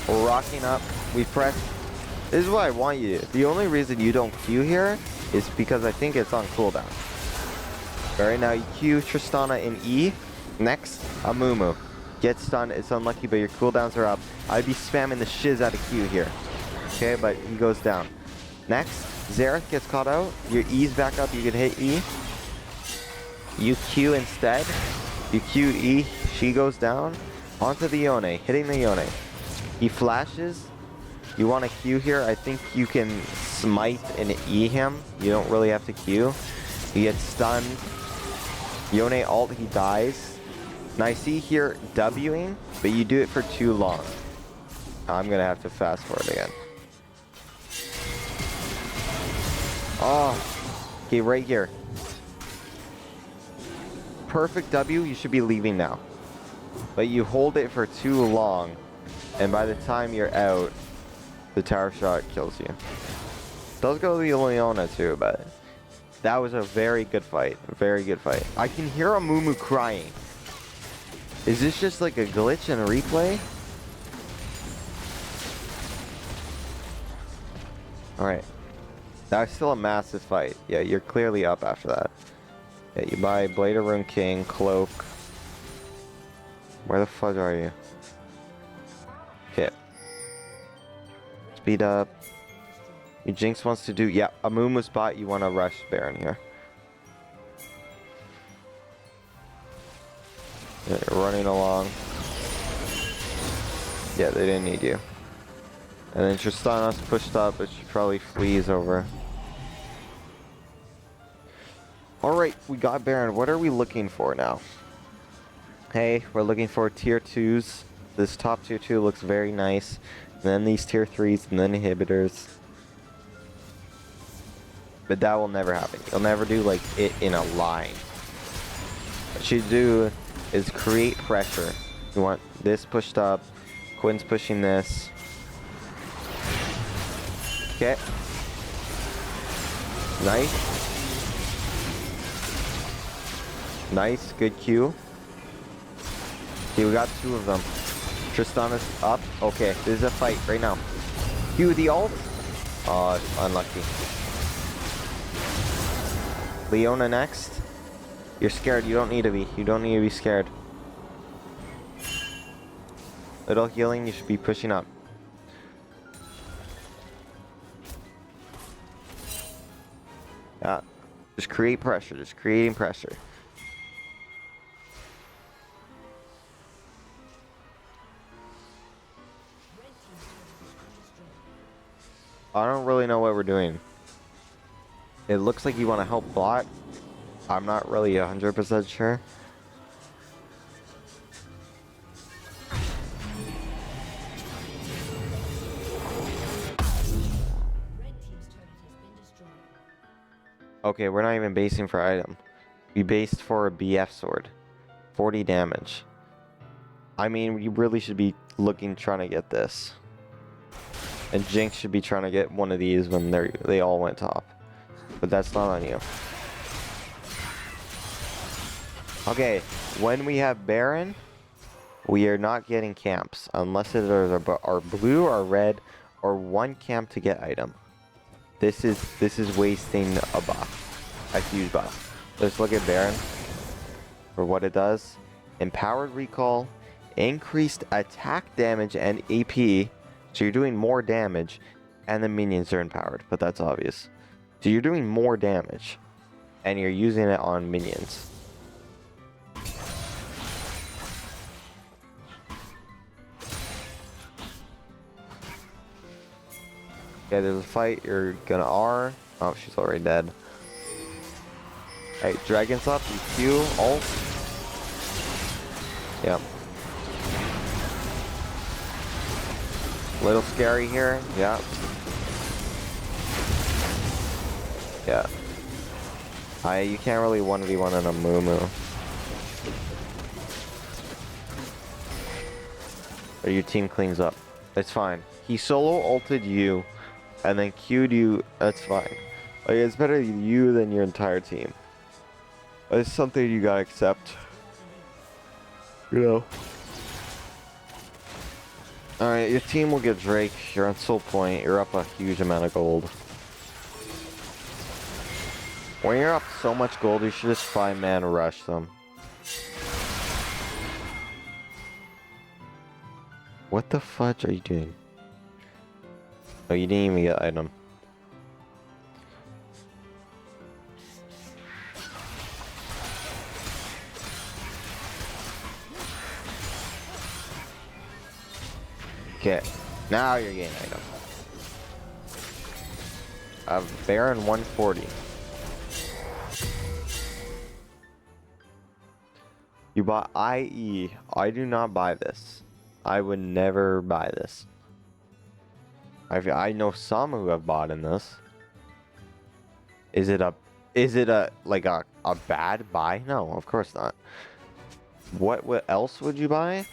We're rocking up, we press. This is what I want you to do. The only reason you don't Q here is because I think it's on cooldown. Alright, now you Q Tristana in E. Next, a Mumu. Get stunned, it's unlucky, but your cooldowns are up. I'd be spamming the shiz out of Q here. Okay, but he goes down. Next, Xerath gets caught out. Your E's back up, you can hit E. You Q instead. You Q E, she goes down. Onto the Yone, hitting the Yone. He flashes. You want to Q here, I think you can smite and E him. You don't really have to Q. He gets stunned. Yone ult, he dies. Now I see here Wing, but you do it for too long. I'm gonna have to fast forward again. Oh, okay, right here. Perfect W, you should be leaving now. But you hold it for too long, and by the time you're out, the tower shot kills you. Does go to the Leona too, but that was a very good fight. Very good fight. I can hear a Mumu crying. Is this just like a glitch in a replay? Alright. That's still a massive fight. Yeah, you're clearly up after that. Yeah, you buy Blade of Rune King, Cloak. Where the fudge are you? Okay. speed up. Your Jinx wants to do... Yeah, a Mumu spot. You want to rush Baron here. Yeah, you're running along. Yeah, they didn't need you. And then Tristana's pushed up, but she probably flees over. Alright, we got Baron. What are we looking for now? Hey, we're looking for tier 2s. This top tier 2 looks very nice. And then these tier 3s, and then inhibitors. But that will never happen. You'll never do like it in a line. What you do is create pressure. You want this pushed up. Quinn's pushing this. Okay. Nice. Nice, good Q. Okay, we got 2 of them. Tristana's up. Okay, this is a fight right now. Q the ult. Oh, unlucky. Leona next. You're scared. You don't need to be. You don't need to be scared. Little healing. You should be pushing up. Yeah. Just create pressure. Just creating pressure. I don't really know what we're doing. It looks like you want to help bot. I'm not really 100% sure. Okay, we're not even basing for item. We based for a BF sword. 40 damage. I mean, you really should be trying to get this. And Jinx should be trying to get one of these when they all went top. But that's not on you. Okay, when we have Baron, we are not getting camps. Unless it is our blue or red or one camp to get item. This is wasting a buff. A huge buff. Let's look at Baron for what it does. Empowered recall, increased attack damage and AP. So you're doing more damage, and the minions are empowered, but that's obvious. So you're doing more damage, and you're using it on minions. Okay, there's a fight. You're gonna R. Oh, she's already dead. Hey, Dragon's up. You Q, ult. Yep. Little scary here. Yeah. Yeah. You can't really 1v1 in a Mumu. Or your team cleans up. It's fine. He solo ulted you and then Q'd you. That's fine. Like, it's better you than your entire team. It's something you gotta accept. You know. Alright, your team will get Drake. You're on soul point. You're up a huge amount of gold. When you're up so much gold, you should just 5-man rush them. What the fudge are you doing? Oh, you didn't even get item. Okay, now you're getting item. Baron 140. You bought IE. I do not buy this. I would never buy this. I know some who have bought in this. Is it a bad buy? No, of course not. What else would you buy?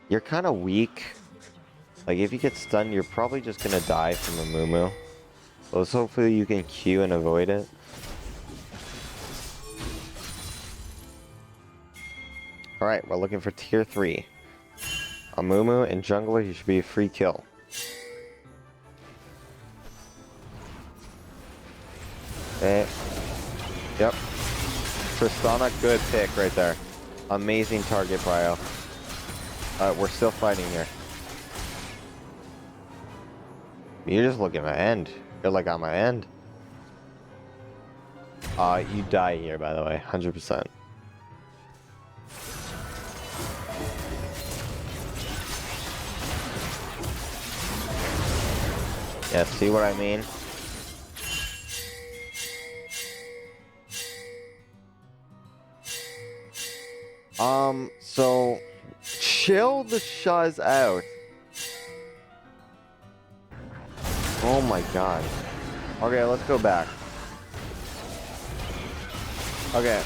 You're kind of weak. Like, if you get stunned, you're probably just gonna die from a Mumu. So hopefully you can Q and avoid it. Alright, we're looking for tier 3. A Mumu and jungler, you should be a free kill. Okay. Yep. Tristana, good pick right there. Amazing target prio. We're still fighting here. You're just looking at end. You're like on my end. You die here, by the way, 100%. Yeah, see what I mean? So chill the shuz out. Oh my god. Okay, let's go back. Okay,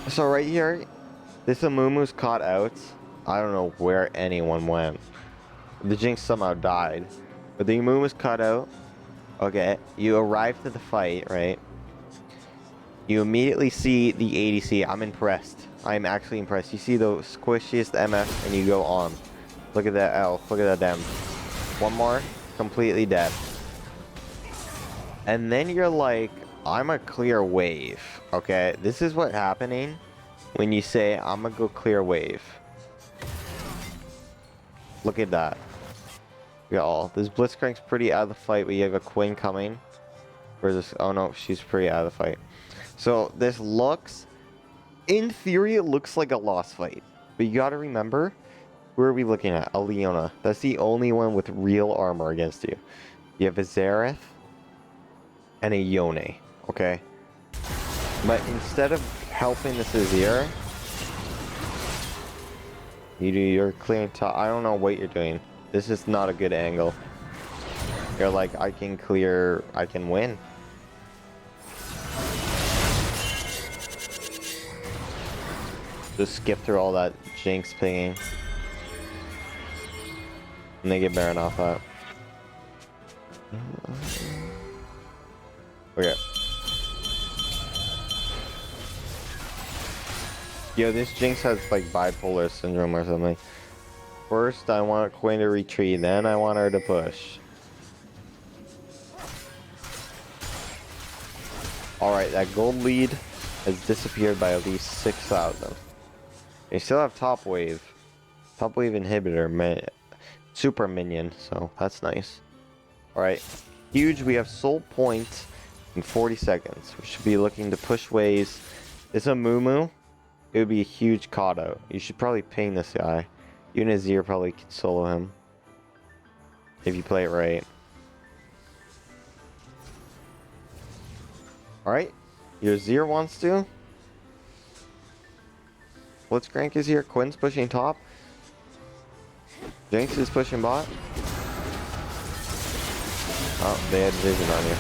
so right here, this Amumu's caught out. I don't know where anyone went. The Jinx somehow died. But the Amumu's caught out. Okay, you arrive to the fight, right? You immediately see the ADC. I'm impressed. I'm actually impressed. You see the squishiest MF and you go on. Look at that L. Look at that dem. One more. Completely dead. And then you're like, I'm a clear wave. Okay, this is what's happening when you say, I'm gonna go clear wave. Look at that. Y'all, this Blitzcrank's pretty out of the fight, but you have a Quinn coming. Where's this? Oh no, she's pretty out of the fight. So this looks, in theory, it looks like a lost fight. But you gotta remember, who are we looking at? A Leona. That's the only one with real armor against you. You have a Xerath and a Yone. Okay? But instead of helping this Azir, you're clearing top. I don't know what you're doing. This is not a good angle. You're like, I can clear, I can win. Just skip through all that Jinx pinging. And they get Baron off that. Okay. Yo, this Jinx has like bipolar syndrome or something. First, I want Quinn to retreat, then I want her to push. Alright, that gold lead has disappeared by at least 6,000. They still have top wave. Top wave inhibitor, super minion, so that's nice. Alright, huge, we have soul point in 40 seconds. We should be looking to push waves. This a Mumu. It would be a huge caught out. You should probably ping this guy. You and Azir probably could solo him. If you play it right. Alright. Your Azir wants to. Blitzcrank is here. Quinn's pushing top. Jinx is pushing bot. Oh, they had vision on you.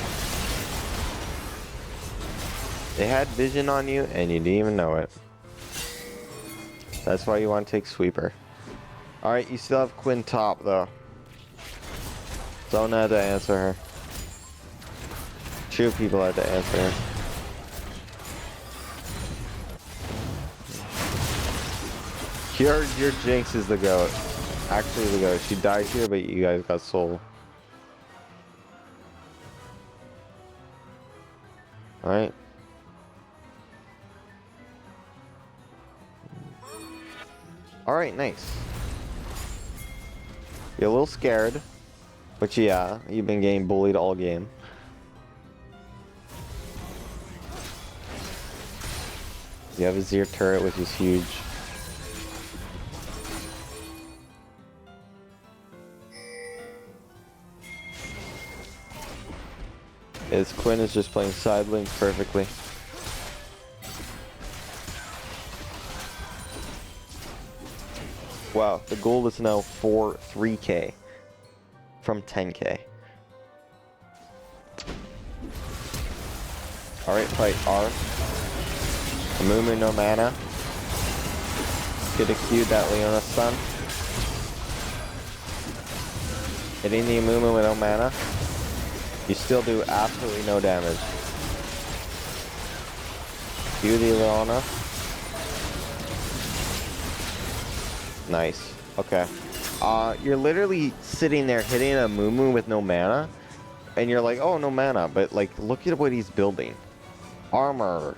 They had vision on you and you didn't even know it. That's why you want to take sweeper. Alright, you still have Quinn top though. Don't have to answer her. Two people have to answer her. Your Jinx is the GOAT. Actually the GOAT. She died here, but you guys got soul. Alright. Alright, nice. You're a little scared. But yeah, you've been getting bullied all game. You have a Azir turret, which is huge. His Quinn is just playing side link perfectly. Wow, the goal is now 3k from 10k. Alright, fight R. Amumu no mana. Get a Q that Leona stun. Hitting the Amumu with no mana. You still do absolutely no damage. Q the Leona. Nice. Okay. You're literally sitting there hitting a Mumu with no mana, and you're like, oh, no mana, but like, look at what he's building. Armor.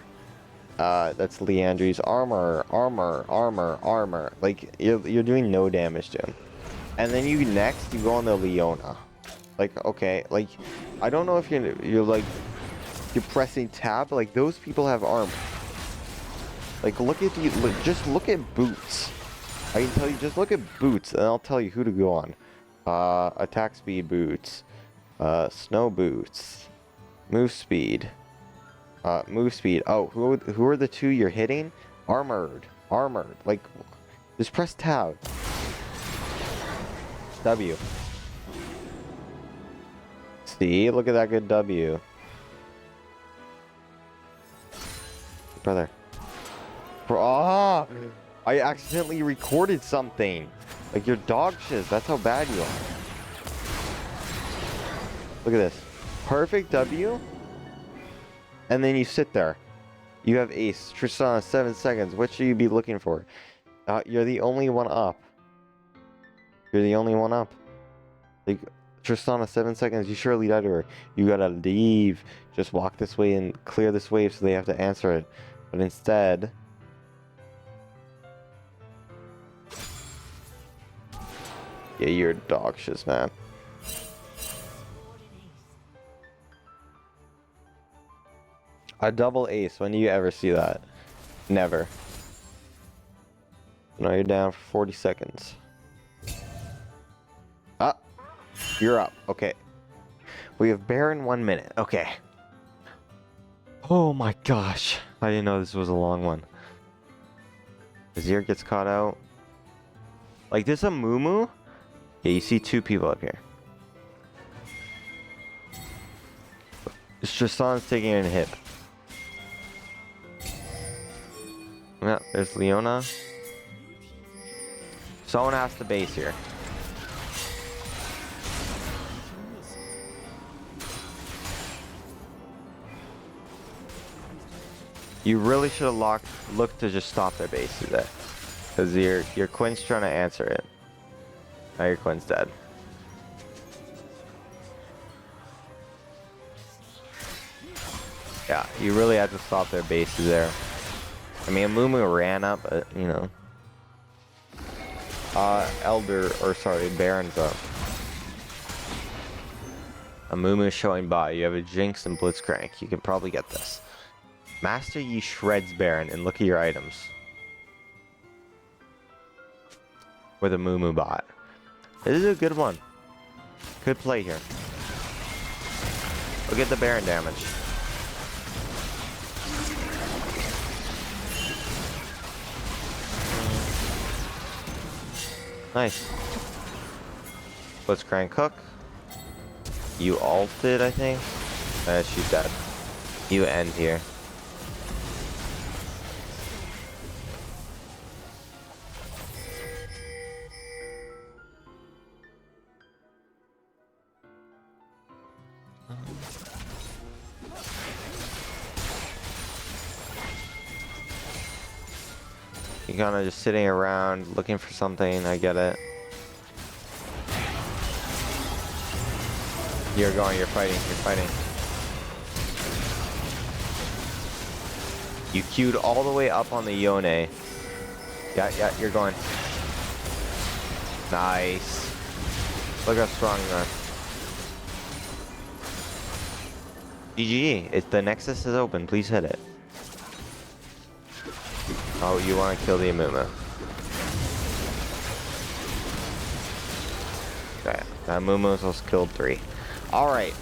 That's Leandri's armor, armor. Like, you're doing no damage to him. And then you go on the Leona. Like, okay, like, I don't know if you're like, you're pressing tab. Like, those people have armor. Like, look at the, just look at boots. I can tell you, just look at boots, and I'll tell you who to go on. Attack speed boots. Snow boots. Move speed. Move speed. Oh, who are the two you're hitting? Armored. Armored. Like, just press tab. W. See? Look at that good W. Brother. Ah! I accidentally recorded something. Like, you're dog shiz. That's how bad you are. Look at this. Perfect W. And then you sit there. You have ace. Tristana, 7 seconds. What should you be looking for? You're the only one up. You're the only one up. Like, Tristana, 7 seconds. You surely died to her. You gotta leave. Just walk this way and clear this wave so they have to answer it. But instead... yeah, you're dog shiz, man. A double ace. When do you ever see that? Never. Now you're down for 40 seconds. Ah, you're up. Okay. We have Baron 1 minute. Okay. Oh my gosh. I didn't know this was a long one. Azir gets caught out. Like, this a Mumu? Yeah, you see two people up here. Tristan's taking a hip. Yeah, there's Leona. Someone has to base here. You really should have looked to just stop their bases there. Because your Quinn's trying to answer it. Now your Quinn's dead. Yeah, you really had to stop their bases there. I mean, Mumu ran up, but, you know. Baron's up. Mumu showing by. You have a Jinx and Blitzcrank. You can probably get this. Master Yi shreds Baron, and look at your items. With a Mumu bot. This is a good one. Good play here. Look at the Baron damage. Nice. Blitzcrank cook. You ulted, I think. She's dead. You end here. You're kind of just sitting around looking for something. I get it. You're fighting. You queued all the way up on the Yone. Yeah, you're going. Nice. Look how strong you are. GG. The Nexus is open. Please hit it. Oh, you want to kill the Amumu. Okay, that Amumu was killed 3. Alright.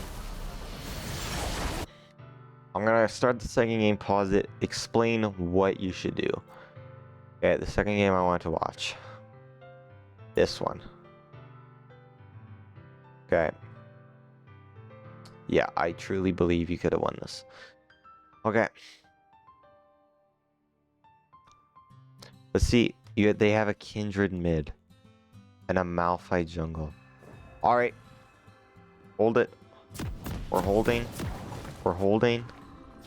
I'm gonna start the second game, pause it, explain what you should do. Okay, the second game I want to watch. This one. Okay. Yeah, I truly believe you could have won this. Okay. Let's see. They have a Kindred mid. And a Malphite jungle. Alright. Hold it. We're holding.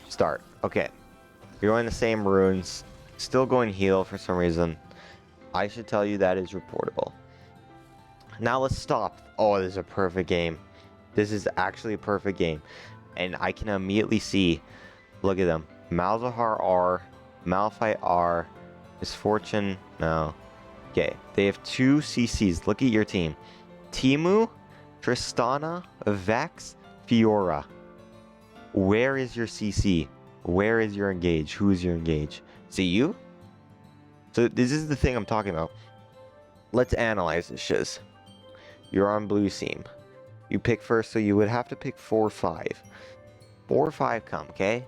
Start. Okay. You're going the same runes. Still going heal for some reason. I should tell you that is reportable. Now let's stop. Oh, this is a perfect game. This is actually a perfect game. And I can immediately see. Look at them. Malzahar R. Malphite R. Misfortune. No. Okay. They have 2 CCs. Look at your team. Timu, Tristana, Vex, Fiora. Where is your CC? Where is your engage? Who is your engage? Is it you? So this is the thing I'm talking about. Let's analyze this shiz. You're on blue team. You pick first, so you would have to pick 4 or 5. 4 or 5 come, okay?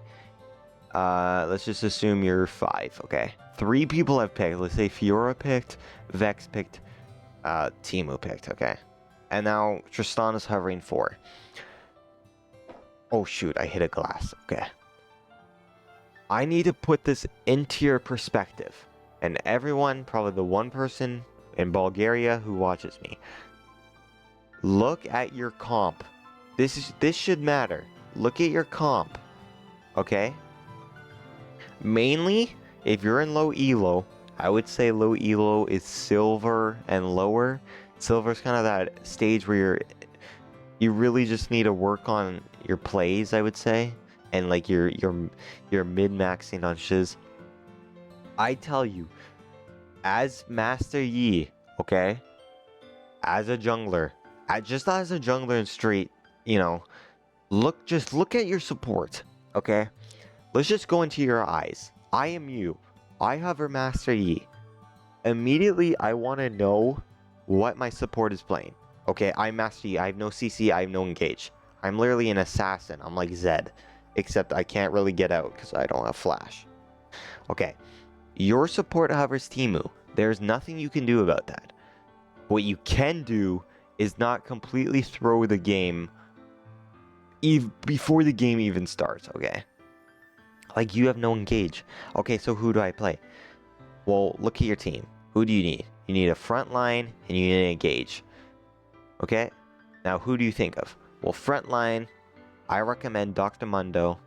Let's just assume you're 5, okay? 3 people have picked. Let's say Fiora picked, Vex picked, Teemu picked, okay? And now Tristan is hovering 4. Oh shoot, I hit a glass, okay. I need to put this into your perspective. And everyone, probably the one person in Bulgaria who watches me, look at your comp. This should matter. Look at your comp, okay? Mainly, if you're in low elo, I would say low elo is silver and lower. Silver's kind of that stage where you really just need to work on your plays, I would say, and like your mid-maxing on shiz. I tell you, as Master Yi, okay, as a jungler, just as a jungler and straight, you know, just look at your support, okay? Let's just go into your eyes. I am you. I hover Master Yi. Immediately, I want to know what my support is playing. Okay, I'm Master Yi. I have no CC. I have no engage. I'm literally an assassin. I'm like Zed. Except I can't really get out because I don't have flash. Okay, your support hovers Teemu. There's nothing you can do about that. What you can do is not completely throw the game before the game even starts, okay? Like, you have no engage. Okay, so who do I play? Well, look at your team. Who do you need? You need a front line and you need an engage. Okay? Now, who do you think of? Well, front line, I recommend Dr. Mundo.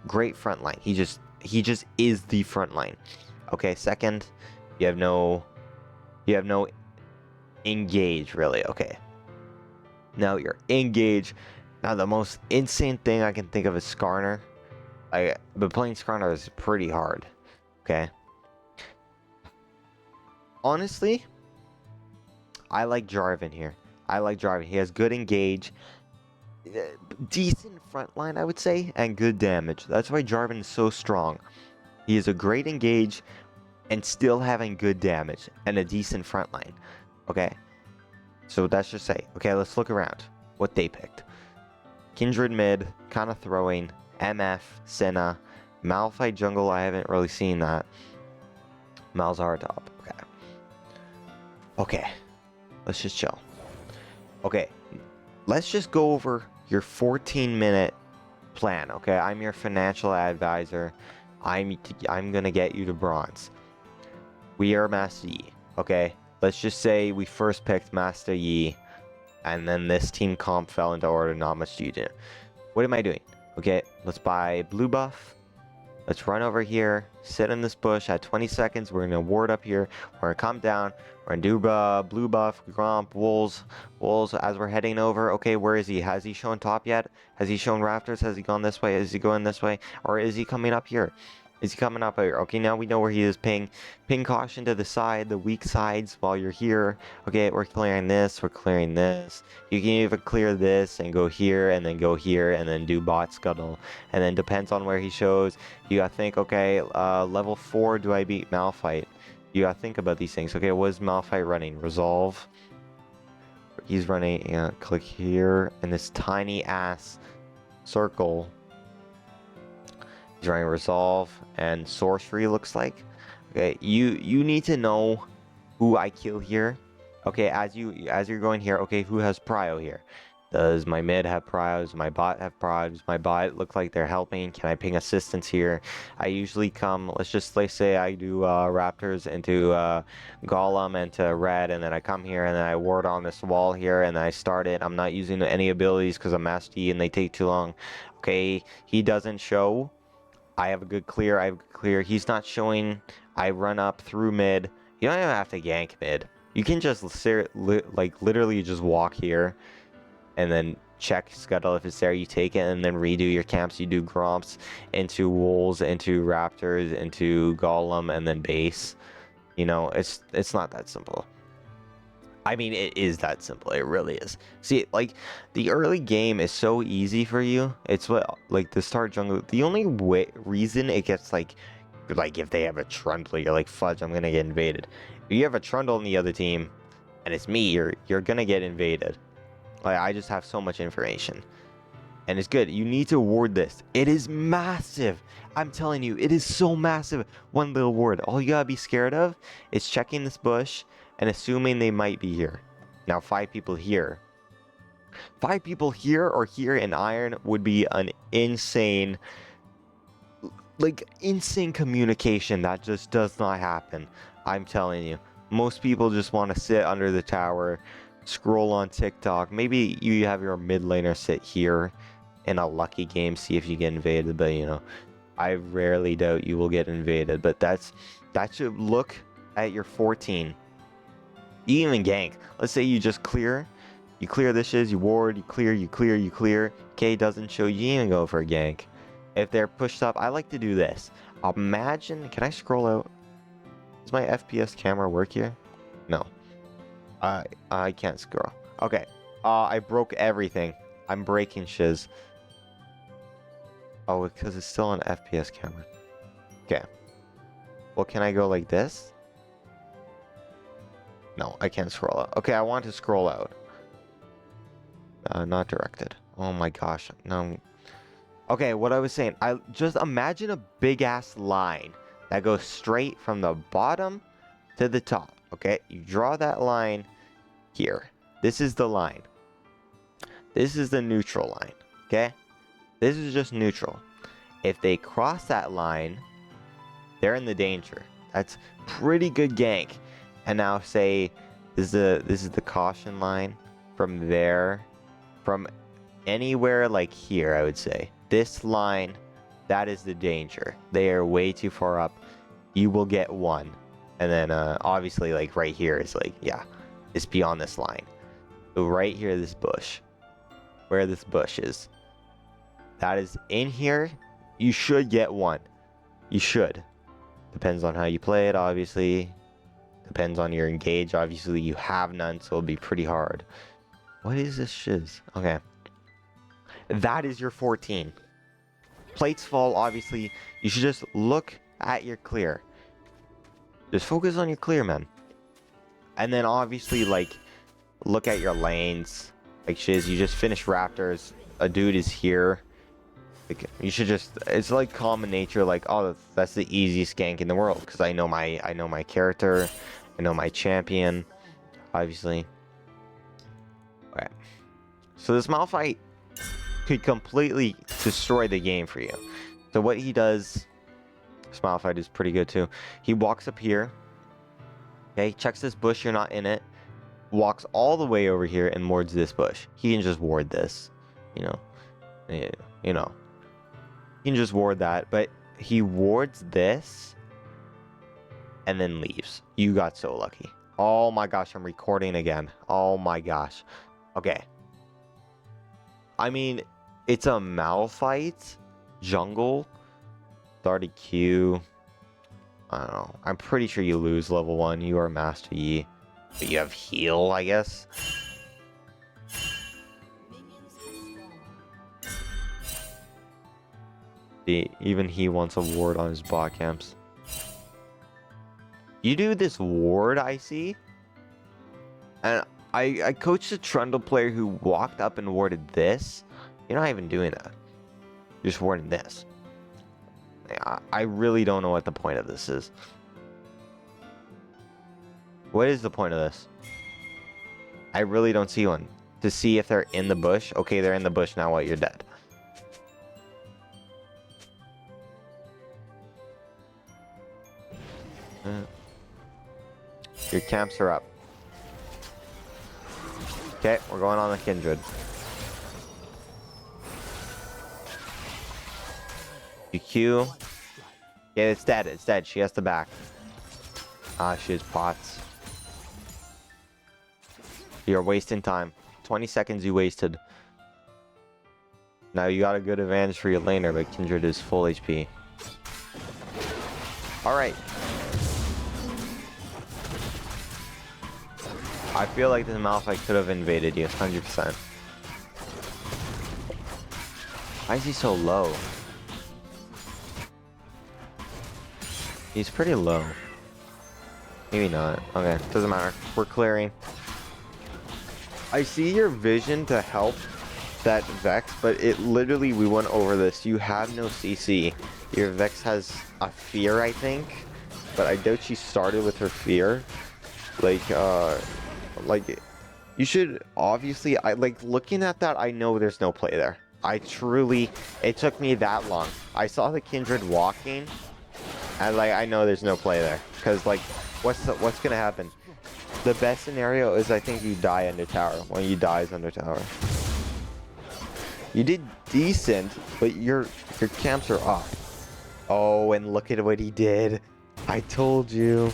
Great front line. He just is the front line. Okay, second, you have no engage, really. Okay. Now you're engage. Now the most insane thing I can think of is Skarner. But playing Skarner is pretty hard. Okay. Honestly, I like Jarvan here. I like Jarvan. He has good engage, decent front line, I would say, and good damage. That's why Jarvan is so strong. He is a great engage and still having good damage and a decent front line. Okay. So that's just say. Okay, let's look around. What they picked. Kindred mid, kind of throwing. MF, Senna, Malphite jungle. I haven't really seen that. Malzahar top. Okay. Okay. Let's just chill. Okay. Let's just go over your 14-minute plan. Okay. I'm your financial advisor. I'm gonna get you to bronze. We are Master Yi. Okay. Let's just say we first picked Master Yi, and then this team comp fell into order. Not much to do. What am I doing? Okay, let's buy blue buff. Let's run over here, sit in this bush. At 20 seconds, we're gonna ward up here. We're gonna come down. We're gonna do blue buff, Gromp, Wolves. As we're heading over. Okay, where is he? Has he shown top yet? Has he shown rafters? Has he gone this way? Is he going this way? Or is he coming up here? Is he coming up here? Okay, now we know where he is. Ping caution to the side, the weak sides while you're here. Okay, we're clearing this. We're clearing this. You can even clear this and go here and then go here and then do bot scuttle. And then depends on where he shows. You gotta think, okay, level 4, do I beat Malphite? You gotta think about these things. Okay, what is Malphite running? Resolve. He's running, click here in this tiny ass circle. He's running Resolve and Sorcery, looks like. Okay, you need to know who I kill here. Okay, as you're going here, okay, who has Prio here? Does my mid have Prio? Does my bot have Prio? Does my bot look like they're helping? Can I ping assistance here? I usually come, let's say I do Raptors into Golem and to Red, and then I come here and then I ward on this wall here and then I start it. I'm not using any abilities because I'm Master Yi and they take too long. Okay, he doesn't show. I have a good clear. He's not showing. I run up through mid. You don't even have to gank mid. You can just literally just walk here and then check scuttle if it's there. You take it and then redo your camps. You do gromps into wolves, into raptors, into golem, and then base. You know, it's not that simple. I mean, it is that simple. It really is. See, like, the early game is so easy for you. It's what, like, the start jungle. The only reason it gets, like, if they have a Trundle, you're like, fudge, I'm gonna get invaded. If you have a Trundle on the other team, and it's me, you're gonna get invaded. Like, I just have so much information. And it's good. You need to ward this. It is massive. I'm telling you, it is so massive. One little ward. All you gotta be scared of is checking this bush and assuming they might be here. Now, 5 people here. 5 people here or here in iron would be an insane, like, insane communication that just does not happen. I'm telling you. Most people just want to sit under the tower, scroll on TikTok. Maybe you have your mid laner sit here in a lucky game, see if you get invaded. But, you know, I rarely doubt you will get invaded. But that should look at your 14. You even gank. Let's say you just clear. You clear this shiz, you ward, you clear, you clear, you clear. K doesn't show, you even go for a gank. If they're pushed up, I like to do this. Imagine, can I scroll out? Does my FPS camera work here? No. I can't scroll. Okay. I broke everything. I'm breaking shiz. Oh, because it's still an FPS camera. Okay. Well, can I go like this? No, I can't scroll out. Okay, I want to scroll out. Not directed. Oh my gosh. No. Okay, what I was saying. I just imagine a big ass line that goes straight from the bottom to the top. Okay, you draw that line here. This is the line. This is the neutral line. Okay, this is just neutral. If they cross that line, they're in the danger. That's pretty good gank. And now say this is the caution line. From there, from anywhere like here, I would say this line, that is the danger. They are way too far up. You will get 1. And then obviously, like, right here is like, yeah, it's beyond this line. So right here, this bush, where this bush is, that is in here. You should get 1. You should. Depends on how you play it, obviously. Depends on your engage. Obviously, you have none, so it'll be pretty hard. What is this shiz? Okay. That is your 14. Plates fall, obviously. You should just look at your clear. Just focus on your clear, man. And then obviously, like, look at your lanes. Like, shiz, you just finished Raptors. A dude is here. Like, you should just, it's like common nature, like, oh, that's the easiest gank in the world. Because I know my character. I know my champion. Obviously. Alright. So this Malphite could completely destroy the game for you. So what he does, this Malphite is pretty good too. He walks up here. Okay, checks this bush, you're not in it. Walks all the way over here and wards this bush. He can just ward this. You know. You know. He can just ward that. But he wards this and then leaves. You got so lucky. Oh my gosh, I'm recording again. Oh my gosh. Okay. I mean, it's a Malphite jungle. Started Q. I don't know. I'm pretty sure you lose level 1. You are Master Yi. But you have heal, I guess. See, even he wants a ward on his bot camps. You do this ward, I see. And I coached a Trundle player who walked up and warded this. You're not even doing that. You're just warding this. I really don't know what the point of this is. What is the point of this? I really don't see one. To see if they're in the bush. Okay, they're in the bush. Now what? You're dead. Your camps are up. Okay, we're going on the Kindred. You Q. Yeah, it's dead. It's dead. She has to back. Ah, she has pots. You're wasting time. 20 seconds you wasted. Now you got a good advantage for your laner, but Kindred is full HP. Alright. I feel like this Malphite could have invaded you, 100%. Why is he so low? He's pretty low. Maybe not. Okay, doesn't matter. We're clearing. I see your vision to help that Vex, but it literally, we went over this. You have no CC. Your Vex has a fear, I think, but I doubt she started with her fear. Like you should obviously, like looking at that, I know there's no play there. I truly, it took me that long. I saw the Kindred walking, and like I know there's no play there, because like what's gonna happen? The best scenario is I think you die under tower. When you die is under tower. You did decent, but your camps are off. Oh, and look at what he did. I told you.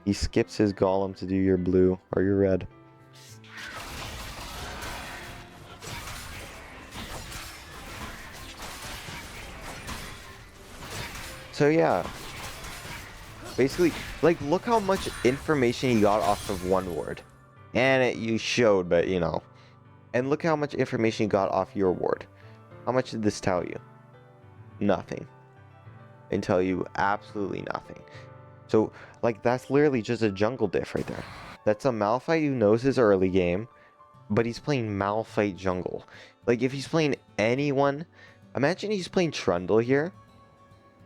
He skips his golem to do your blue or your red. So yeah. Basically, like, look how much information he got off of one ward. And you showed, but you know. And look how much information you got off your ward. How much did this tell you? Nothing. It tell you absolutely nothing. So, like, that's literally just a jungle diff right there. That's a Malphite who knows his early game, but he's playing Malphite jungle. Like, if he's playing anyone, imagine he's playing Trundle here.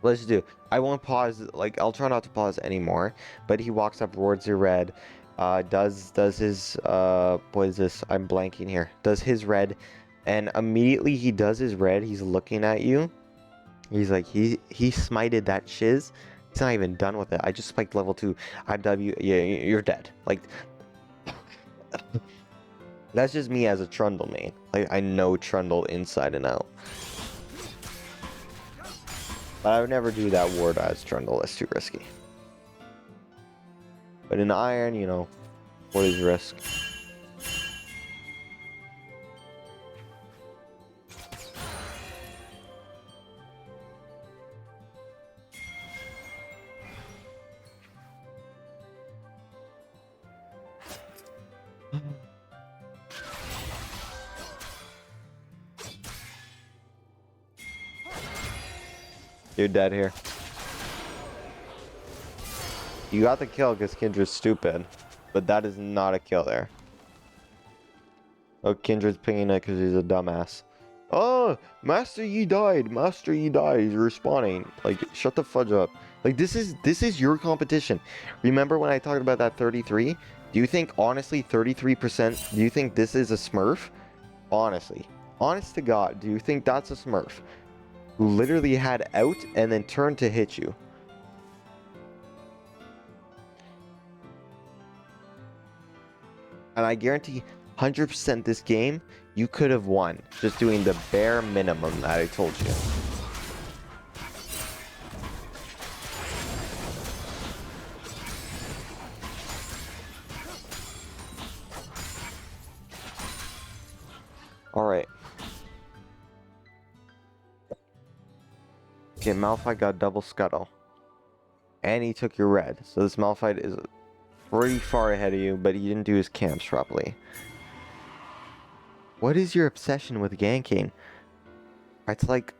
Let's do. I won't pause. Like, I'll try not to pause anymore. But he walks up, wards your red. Does his what is this? I'm blanking here. Does his red, and immediately he does his red. He's looking at you. He's like he smited that shiz. He's not even done with it. I just spiked level 2. IW. Yeah, you're dead. Like that's just me as a Trundle main. Like I know Trundle inside and out. But I would never do that ward as Trundle. That's too risky. But in Iron, you know, what is risk? You're dead here. You got the kill because Kindred's stupid, but that is not a kill there. Oh, Kindred's pinging it because he's a dumbass. Oh, Master Yi died. Master Yi died. He's respawning. Like, shut the fudge up. Like, this is your competition. Remember when I talked about that 33? Do you think, honestly, 33%, do you think this is a Smurf? Honestly. Honest to God, do you think that's a Smurf? Who literally had out and then turned to hit you? And I guarantee 100% this game, you could have won. Just doing the bare minimum that I told you. Alright. Okay, Malphite got double scuttle. And he took your red. So this Malphite is pretty far ahead of you, but he didn't do his camps properly. What is your obsession with ganking? It's like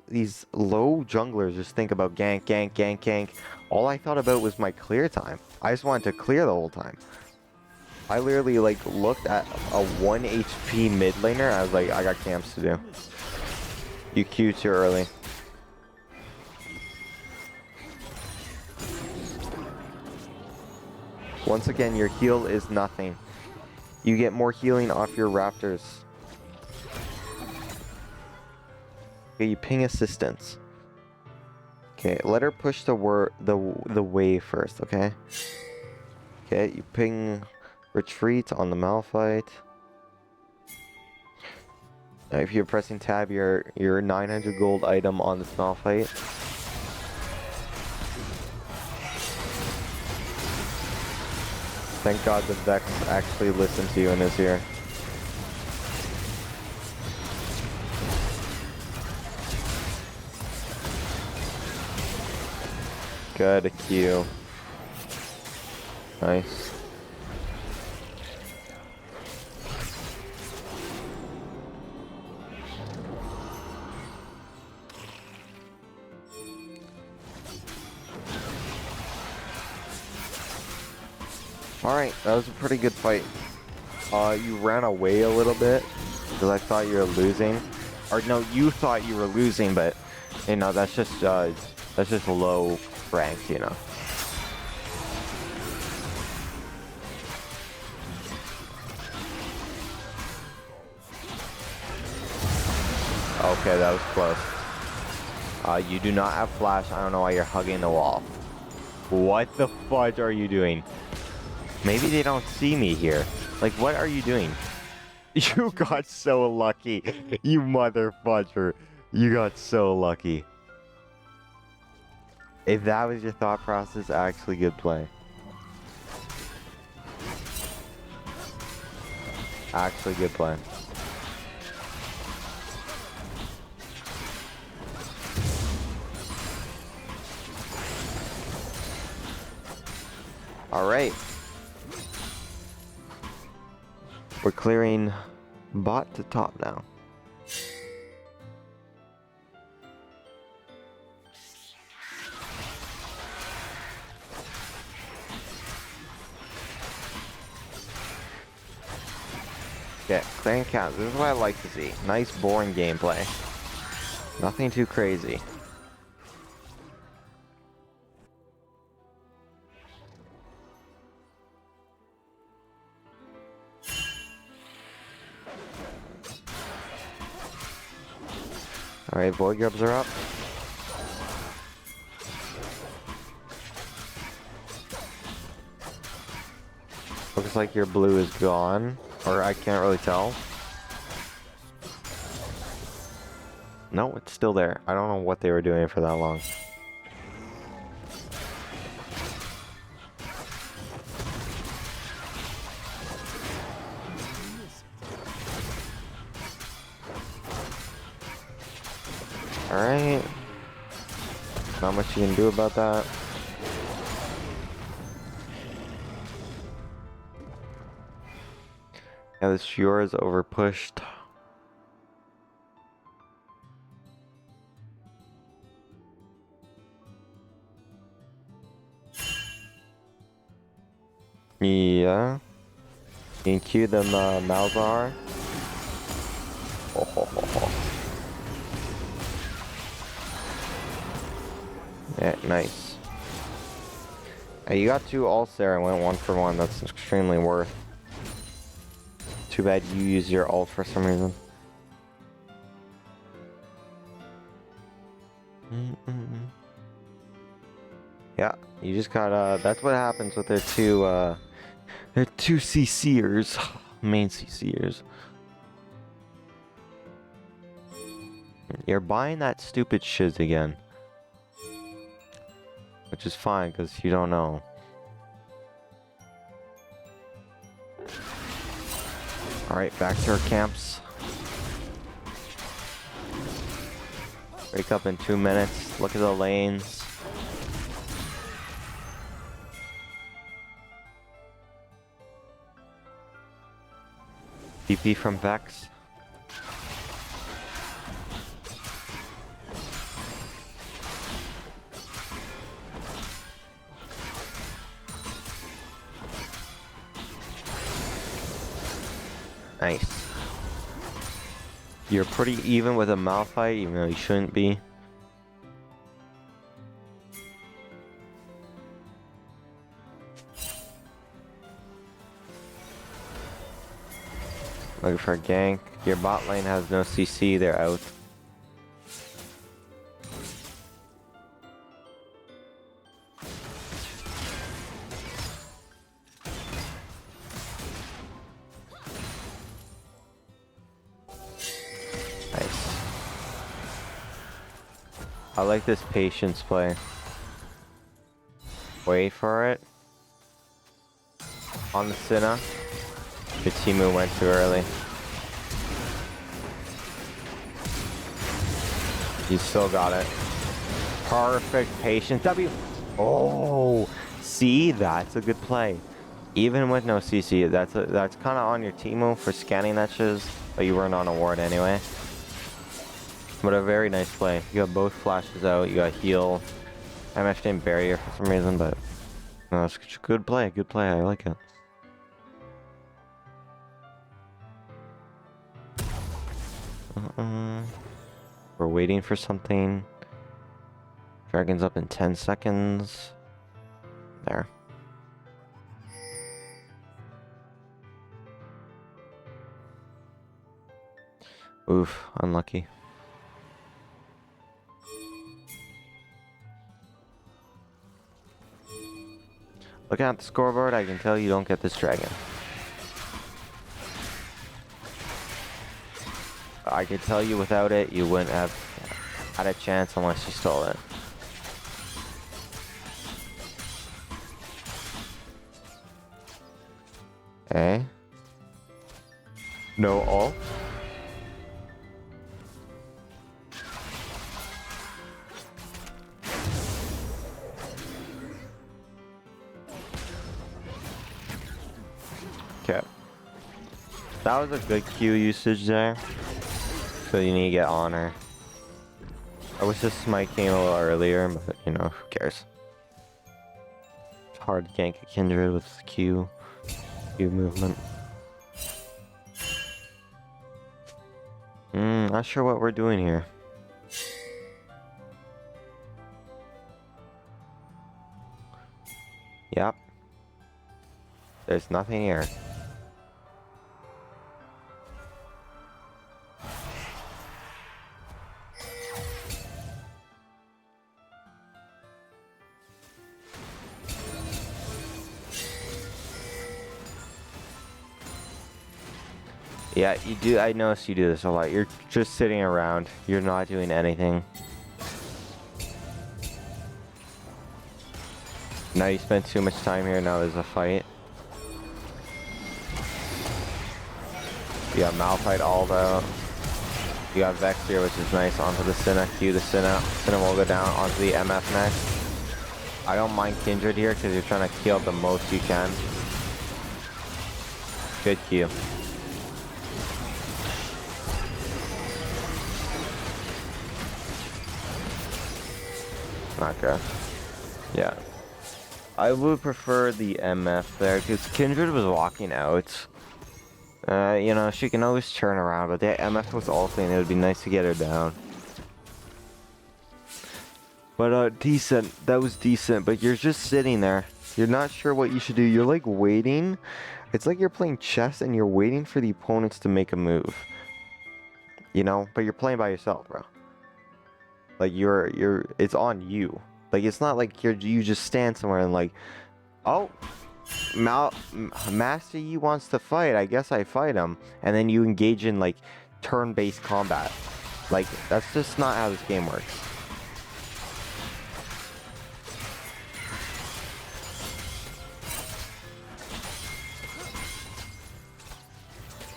these low junglers just think about gank, gank, gank, gank. All I thought about was my clear time. I just wanted to clear the whole time. I literally like looked at a 1 HP mid laner. I was like, I got camps to do. You Q too early. Once again, your heal is nothing. You get more healing off your raptors. Okay, you ping assistance. Okay, let her push the wave first, okay? Okay, you ping retreat on the Malphite. Now, if you're pressing tab, your 900 gold item on this Malphite. Thank God the Vex actually listened to you and is here. Good Q. Nice. Alright, that was a pretty good fight. You ran away a little bit because I thought you were losing. Or no, you thought you were losing, but you know, that's just low rank, you know. Okay, that was close. You do not have flash. I don't know why you're hugging the wall. What the fudge are you doing? Maybe they don't see me here. Like, what are you doing? You got so lucky. You mother fudger. You got so lucky. If that was your thought process, actually good play. Actually good play. Alright. We're clearing bot to top now. Okay, clearing counts. This is what I like to see. Nice, boring gameplay. Nothing too crazy. Alright, void grubs are up. Looks like your blue is gone, or I can't really tell. No, it's still there. I don't know what they were doing for that long. Alright. Not much you can do about that. Yeah, this Fiora is over pushed. Yeah. You can cue them Malzahar. Ho, ho, ho, ho. Yeah, nice. Hey, you got two ults there and went 1-for-1. That's extremely worth. Too bad you used your ult for some reason. Yeah, you just got that's what happens with their two CC'ers, main CC'ers. You're buying that stupid shiz again. Which is fine, because you don't know. Alright, back to our camps. Break up in 2 minutes. Look at the lanes. TP from Vex. Nice. You're pretty even with a Malphite, even though you shouldn't be. Looking for a gank. Your bot lane has no CC, they're out. Nice. I like this patience play. Wait for it. On the Senna. Your Timu went too early. You still got it. Perfect patience. W. Oh, CC, that's a good play. Even with no CC, that's kind of on your Teemo for scanning that shiz, but you weren't on a ward anyway. But a very nice play. You got both flashes out, you got heal. I mashed in barrier for some reason, but no, it's a good play, I like it. We're waiting for something. Dragon's up in 10 seconds. There. Oof, unlucky. Looking at the scoreboard, I can tell you don't get this dragon. I could tell you without it, you wouldn't have had a chance unless you stole it. Okay. No ult. Okay. That was a good Q usage there. So you need to get honor. I wish this smite came a little earlier, but you know, who cares? It's hard to gank a kindred with Q movement. Not sure what we're doing here. Yep. There's nothing here. Yeah, you do. I noticed you do this a lot. You're just sitting around. You're not doing anything. Now you spend too much time here. Now there's a fight. You got Malphite all out. You got Vex here, which is nice. Onto the Cinna. Q the Cinna. Cinna will go down onto the MF next. I don't mind Kindred here because you're trying to kill the most you can. Good Q. Not good. Yeah. I would prefer the MF there because Kindred was walking out. You know, she can always turn around, but the MF was ulting and it would be nice to get her down. But decent. That was decent, but you're just sitting there. You're not sure what you should do. You're like waiting. It's like you're playing chess and you're waiting for the opponents to make a move. You know, but you're playing by yourself, bro. Like it's on you. Like it's not like you just stand somewhere and like, oh, Master Yi wants to fight. I guess I fight him, and then you engage in like turn-based combat. Like that's just not how this game works.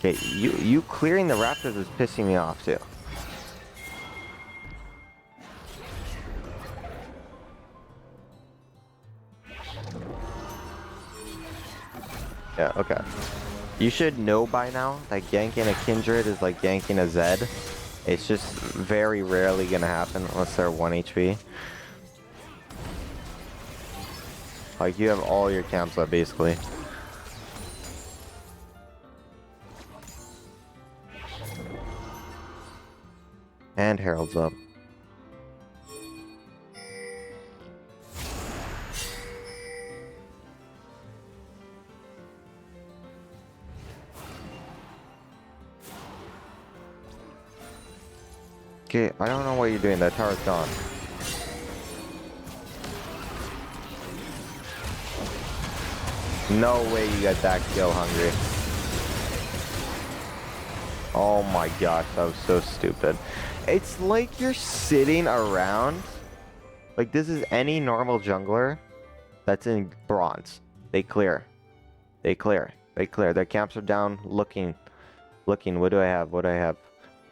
Okay, you clearing the Raptors is pissing me off too. Yeah, okay. You should know by now that ganking a Kindred is like ganking a Zed. It's just very rarely gonna happen unless they're 1 HP. Like you have all your camps up basically. And Herald's up. Okay, I don't know what you're doing. That tower's gone. No way you got that kill hungry. Oh my gosh, that was so stupid. It's like you're sitting around. Like this is any normal jungler that's in bronze. They clear. They clear. They clear. Their camps are down looking. What do I have? What do I have?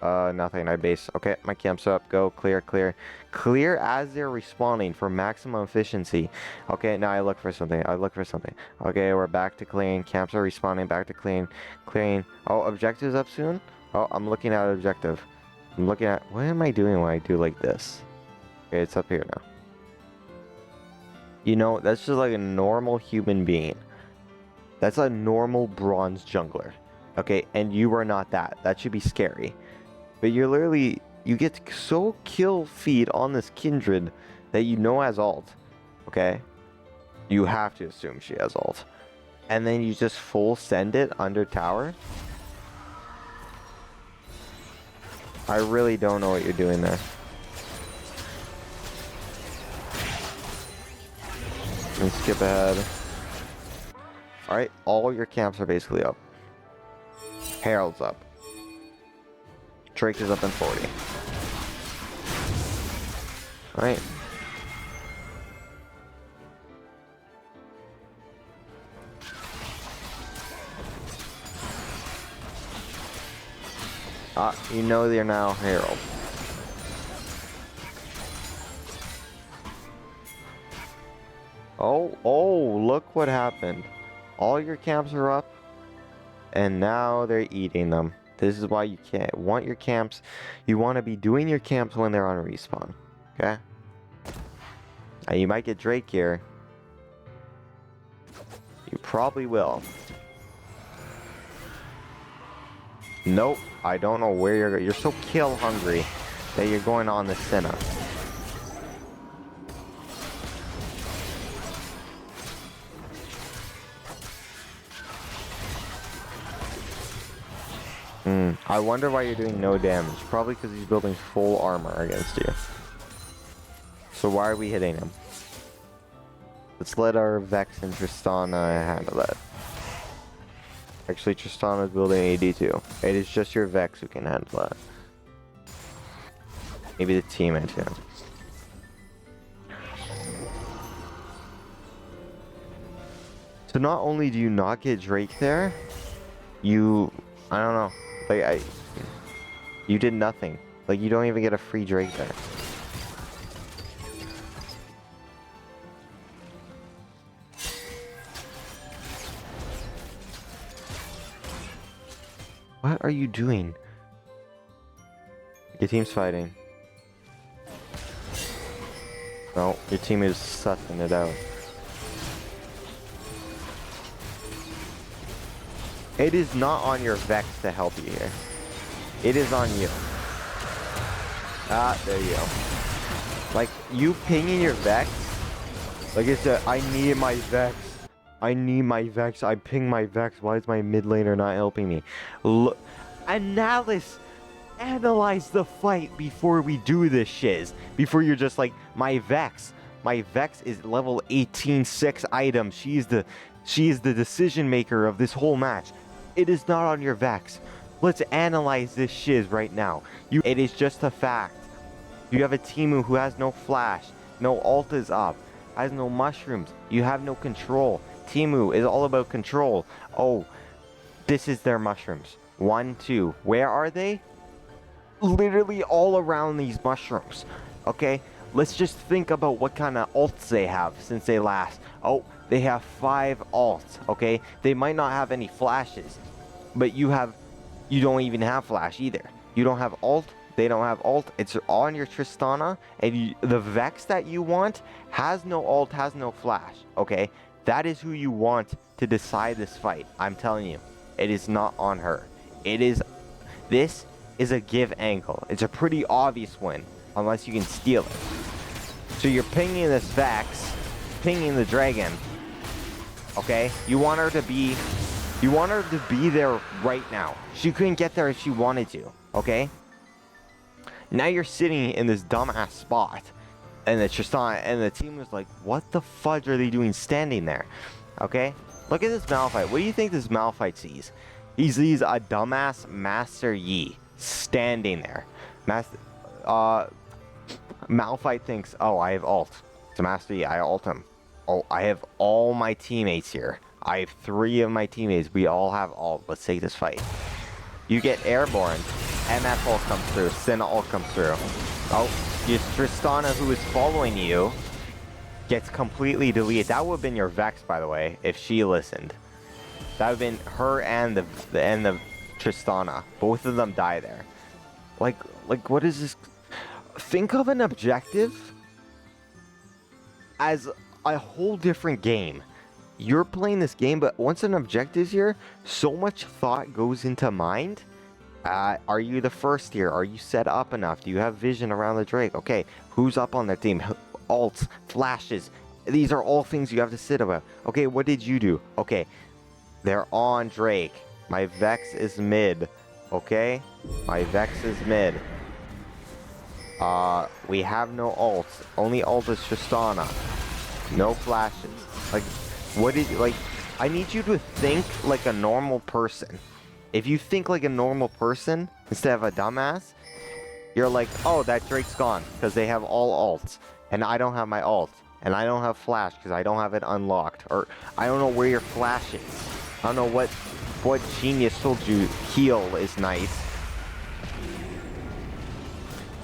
Nothing. I base. Okay, my camp's up. Go. Clear, clear. Clear as they're respawning for maximum efficiency. Okay, now I look for something. I look for something. Okay, we're back to clearing. Camps are respawning. Back to clearing. Clearing. Oh, objective's up soon? Oh, I'm looking at objective. I'm looking at... What am I doing when I do like this? Okay, it's up here now. You know, that's just like a normal human being. That's a normal bronze jungler. Okay, and you are not that. That should be scary. But you're literally, you get so kill feed on this Kindred that you know has ult, okay? You have to assume she has ult. And then you just full send it under tower? I really don't know what you're doing there. And skip ahead. Alright, all your camps are basically up. Herald's up. Drake is up in 40. Alright. You know they're now Herald. Oh, look what happened. All your camps are up, and now they're eating them. This is why you can't want your camps. You want to be doing your camps when they're on respawn. Okay? Now you might get Drake here. You probably will. Nope. I don't know where you're going. You're so kill hungry that you're going on the Senna. I wonder why you're doing no damage. Probably because he's building full armor against you. So why are we hitting him? Let's let our Vex and Tristana handle that. Actually, Tristana's building AD too. It is just your Vex who can handle that. Maybe the teammate too. So not only do you not get Drake there, you... I don't know. Like, you did nothing. Like, you don't even get a free Drake there. What are you doing? Your team's fighting. No, your team is sussing it out. It is not on your Vex to help you here. It is on you. There you go. Like, you pinging your Vex? Like it's I need my Vex. I need my Vex. I ping my Vex. Why is my mid laner not helping me? Look. Analyze the fight before we do this shiz. Before you're just like, my Vex. My Vex is level 18 6 item. She is the decision maker of this whole match. It is not on your Vex. Let's analyze this shiz right now. It is just a fact. You have a Temu who has no flash, no ult is up, has no mushrooms. You have no control. Temu is all about control. Oh, this is their mushrooms. 1, 2. Where are they? Literally all around these mushrooms. Okay? Let's just think about what kind of ults they have since they last. Oh, they have 5 ults. Okay? They might not have any flashes. But you don't even have flash either. You don't have ult. They don't have ult. It's on your Tristana. And the Vex that you want has no ult, has no flash. Okay? That is who you want to decide this fight. I'm telling you. It is not on her. This is a give angle. It's a pretty obvious win. Unless you can steal it. So you're pinging this Vex. Pinging the dragon. Okay? You want her to be there right now. She couldn't get there if she wanted to. Okay? Now you're sitting in this dumbass spot. And the Tristana and the team was like, what the fudge are they doing standing there? Okay? Look at this Malphite. What do you think this Malphite sees? He sees a dumbass Master Yi standing there. Malphite thinks, oh, I have ult. It's Master Yi. I ult him. Oh, I have all my teammates here. I have 3 of my teammates. We all have ult. Let's take this fight. You get airborne. MF ult comes through. Senna ult comes through. Oh, just Tristana, who is following you, gets completely deleted. That would have been your Vex, by the way, if she listened. That would have been her and the Tristana. Both of them die there. Like what is this? Think of an objective as a whole different game. You're playing this game, but once an objective's here, so much thought goes into mind. Are you the first here? Are you set up enough? Do you have vision around the Drake? Okay, who's up on their team? Ults, flashes. These are all things you have to sit about. Okay, what did you do? Okay, they're on Drake. My Vex is mid. Okay, my Vex is mid. We have no ults. Only ult is Tristana. No flashes. Like, what did you, like, I need you to think like a normal person. If you think like a normal person instead of a dumbass, you're like, oh, that Drake's gone because they have all ults. And I don't have my ult. And I don't have flash because I don't have it unlocked. Or I don't know where your flash is. I don't know what genius told you heal is nice.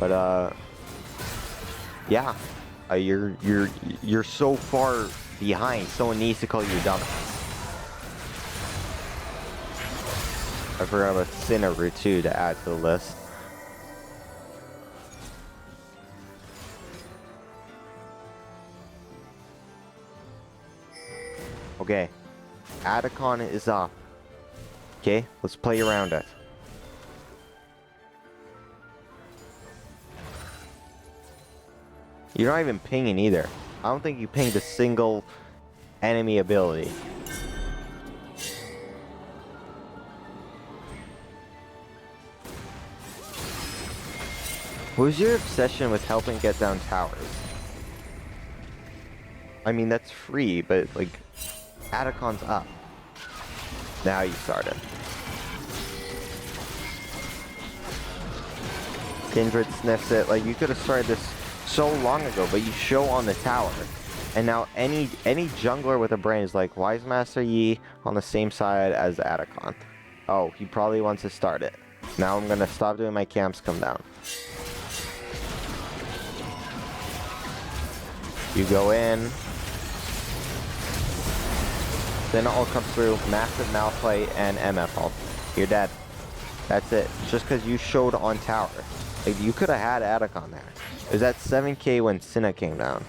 But yeah. You're so far behind. Someone needs to call you dumbass. I forgot about Cineru too to add to the list. Okay, Adacon is up. Okay, let's play around it. You're not even pinging either. I don't think you pinged a single enemy ability. What's your obsession with helping get down towers? I mean, that's free, but like, Adacon's up. Now you started. Kindred sniffs it. Like, you could have started this so long ago, but you show on the tower. And now any jungler with a brain is like, why is Master Yi on the same side as Adacon? Oh, he probably wants to start it. Now I'm gonna stop doing my camps, come down. You go in. Then all comes through, massive Malphite and MF ult. You're dead. That's it. Just because you showed on tower. Like, you could have had Adacon there. It was at 7k when Cinna came down.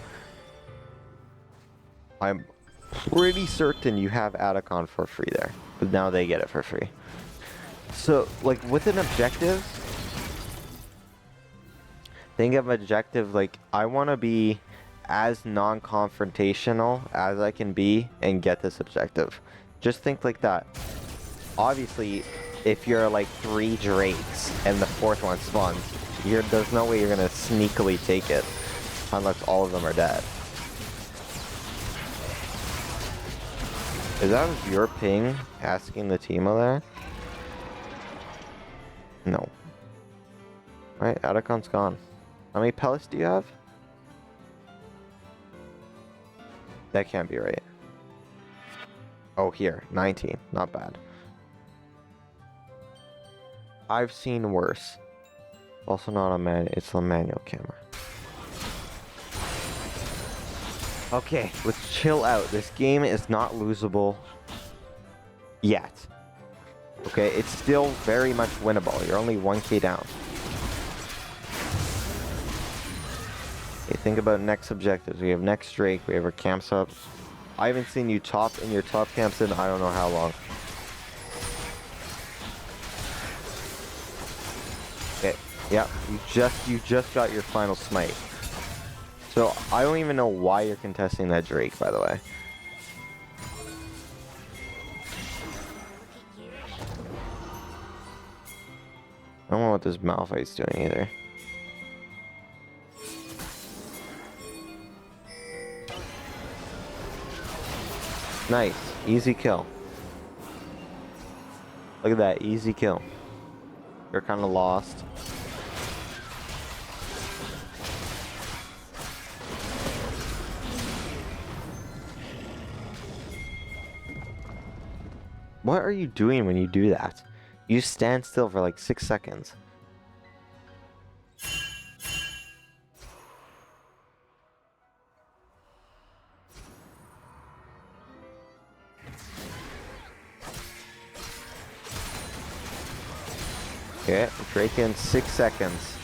I'm pretty certain you have Adacon for free there. But now they get it for free. So, like, with an objective, think of an objective like, I want to be as non-confrontational as I can be and get this objective. Just think like that. Obviously, if you're like 3 Drakes and the 4th one spawns, there's no way you're gonna sneakily take it unless all of them are dead. Is that your ping asking the Teemo there? No. Alright, Adacon's gone. How many pellets do you have? That can't be right. Oh, here. 19. Not bad. I've seen worse. Also not a man. It's a manual camera. Okay, let's chill out. This game is not losable yet. Okay, it's still very much winnable. You're only 1k down. Okay, think about next objectives. We have next Drake. We have our camps up. I haven't seen you top in your top camps in I don't know how long. Okay, yeah, you just got your final smite. So I don't even know why you're contesting that Drake, by the way. I don't know what this Malphite's doing either. Nice. Easy kill. Look at that. Easy kill. You're kind of lost. What are you doing when you do that? You stand still for like 6 seconds. Okay, Drake in 6 seconds.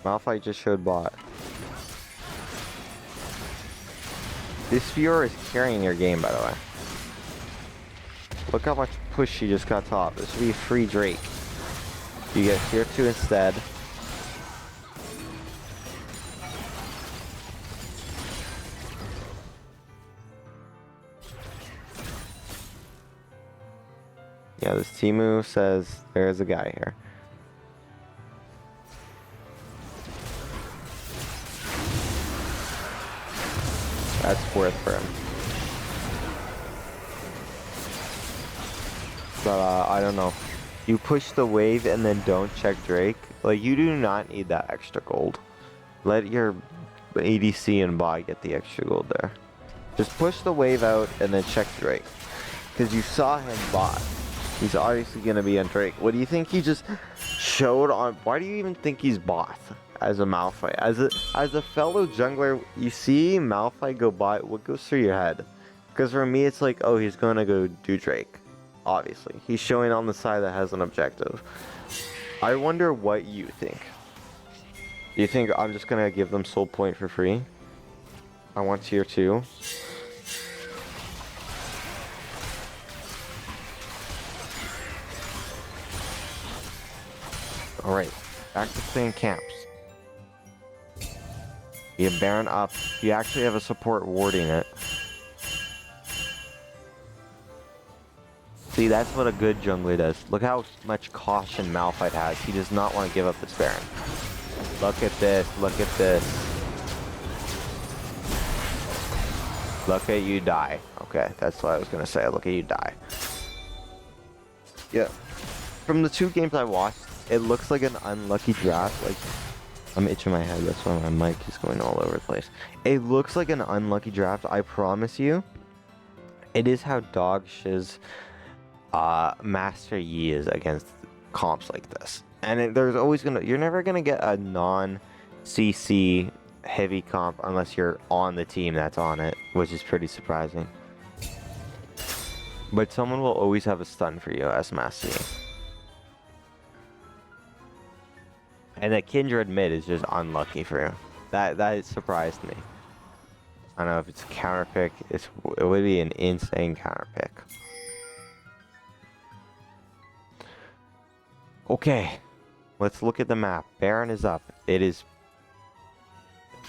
Malphite just showed bot. This viewer is carrying your game, by the way. Look how much push she just got top. This would be free Drake. You get tier 2 instead. Yeah, this Timu says there's a guy here. That's worth for him. But I don't know. You push the wave and then don't check Drake. Like, you do not need that extra gold. Let your ADC and bot get the extra gold there. Just push the wave out and then check Drake. Because you saw him bot. He's obviously going to be on Drake. What do you think he just showed on? Why do you even think he's bot as a Malphite? As a fellow jungler, you see Malphite go bot, what goes through your head? Because for me, it's like, oh, he's going to go do Drake. Obviously. He's showing on the side that has an objective. I wonder what you think. Do you think I'm just going to give them soul point for free? I want tier 2. Alright, back to playing camps. You have Baron up. You actually have a support warding it. See, that's what a good jungler does. Look how much caution Malphite has. He does not want to give up his Baron. Look at this. Look at this. Look at you die. Okay, that's what I was going to say. Look at you die. Yeah. From the 2 games I watched, it looks like an unlucky draft. Like, I'm itching my head. That's why my mic is going all over the place. It looks like an unlucky draft. I promise you. It is how dog shiz Master Yi is against comps like this. And there's always you're never gonna get a non-CC heavy comp unless you're on the team that's on it, which is pretty surprising. But someone will always have a stun for you as Master Yi. And that Kindred mid is just unlucky for you. That surprised me. I don't know if it's a counter pick. It would be an insane counter pick. Okay, let's look at the map. Baron is up. It is.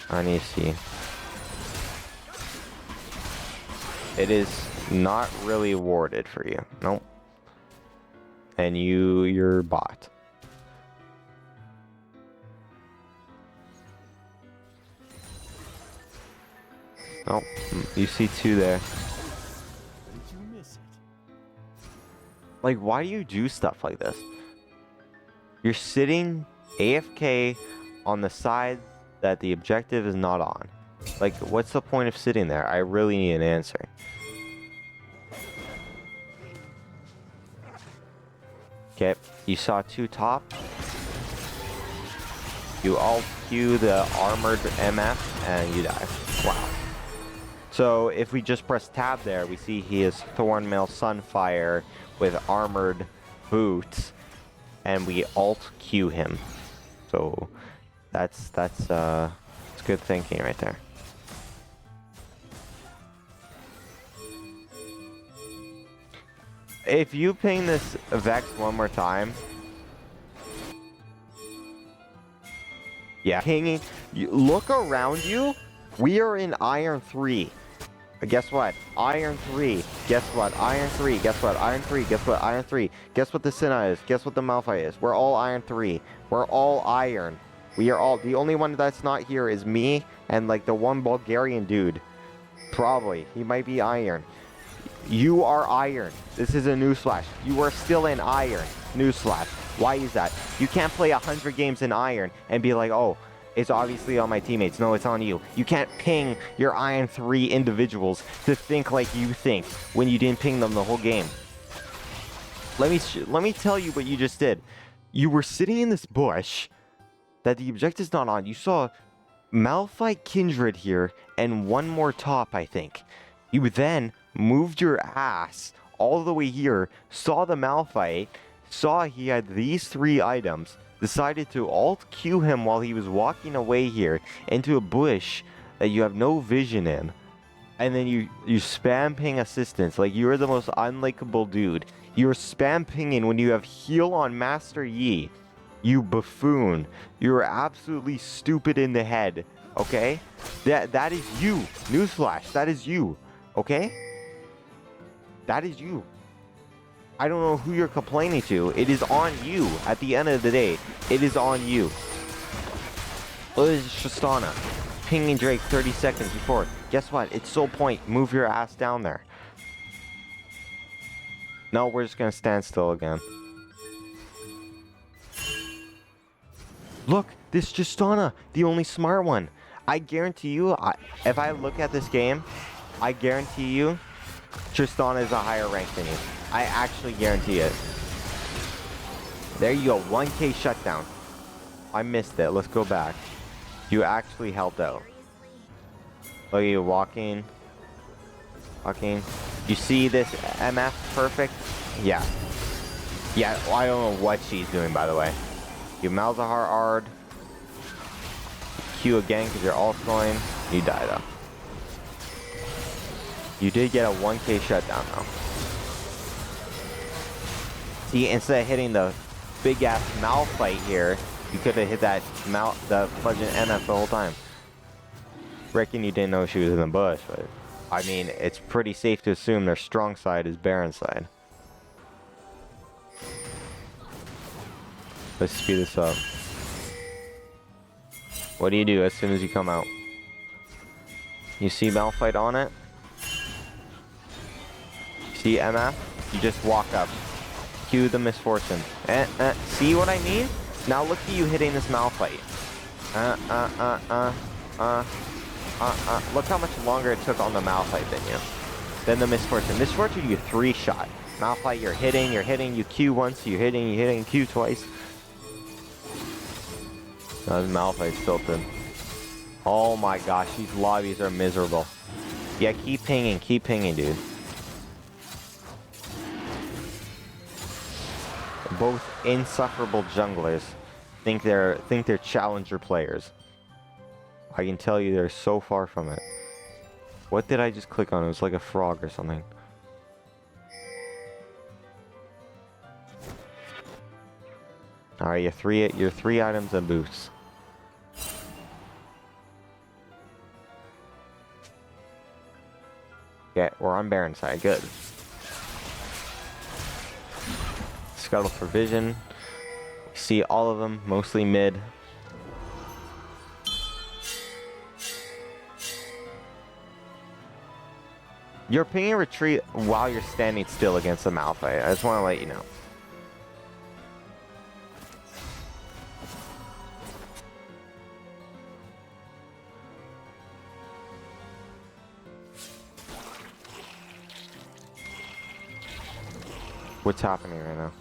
I need to see. It is not really warded for you. Nope. And you're bot. Oh, you see 2 there. Like, why do you do stuff like this? You're sitting AFK on the side that the objective is not on. Like, what's the point of sitting there? I really need an answer. Okay, you saw 2 top. You alt Q the armored MF and you die. Wow. So if we just press tab there, we see he is Thornmail Sunfire with armored boots, and we alt Q him. So that's good thinking right there. If you ping this Vex one more time, yeah, pinging. Look around you. We are in Iron 3. Guess what? Iron 3. Guess what? Iron 3. Guess what? Iron 3. Guess what? Iron 3. Guess what the Senna is? Guess what the Malphite is? We're all Iron 3. We're all Iron. We are all... The only one that's not here is me and, like, the one Bulgarian dude. Probably. He might be Iron. You are Iron. This is a newsflash. You are still in Iron. Newsflash. Why is that? You can't play 100 games in Iron and be like, oh... It's obviously on my teammates. No, it's on you. You can't ping your Iron 3 individuals to think like you think when you didn't ping them the whole game. Let me tell you what you just did. You were sitting in this bush that the objective's not on. You saw Malphite Kindred here and one more top, I think. You then moved your ass all the way here, saw the Malphite, saw he had these 3 items, decided to alt Q him while he was walking away here into a bush that you have no vision in, and then you spam ping assistance like you're the most unlikable dude. You're spam pinging when you have heal on Master Yi. You buffoon. You're absolutely stupid in the head, okay? That is you. Newsflash, that is you, okay? That is you. I don't know who you're complaining to. It is on you. At the end of the day, it is on you. Look at Tristana. Pinging Drake 30 seconds before. Guess what? It's Soul Point. Move your ass down there. No, we're just gonna stand still again. Look, this Tristana, the only smart one. I guarantee you, if I look at this game, I guarantee you, Tristana is a higher rank than you. I actually guarantee it. There you go, 1K shutdown. I missed it. Let's go back. You actually helped out. Look at you walking. Walking. You see this MF perfect? Yeah. Yeah, well, I don't know what she's doing, by the way. You Malzahar Ard. Q again because you're all going. You die, though. You did get a 1K shutdown, though. See, instead of hitting the big-ass Malphite here, you could have hit that the fudging MF the whole time. Reckon you didn't know she was in the bush, but I mean, it's pretty safe to assume their strong side is Baron side. Let's speed this up. What do you do as soon as you come out? You see Malphite on it? See MF? You just walk up. Cue the misfortune. See what I mean? Now look at you hitting this Malphite. Look how much longer it took on the Malphite than you. Then the misfortune. Misfortune, you 3-shot. Malphite, you're hitting, you Q once, you're hitting, Q twice. Now the Malphite's tilted. Oh my gosh, these lobbies are miserable. Yeah, keep pinging, dude. Both insufferable junglers think they're challenger players. I can tell you they're so far from it. What did I just click on? It was like a frog or something. Alright, your three items and boosts. Okay, we're on Baron side. Good. Scuttle for vision. See all of them, mostly mid. You're pinging retreat while you're standing still against the Malphite. I just want to let you know. What's happening right now?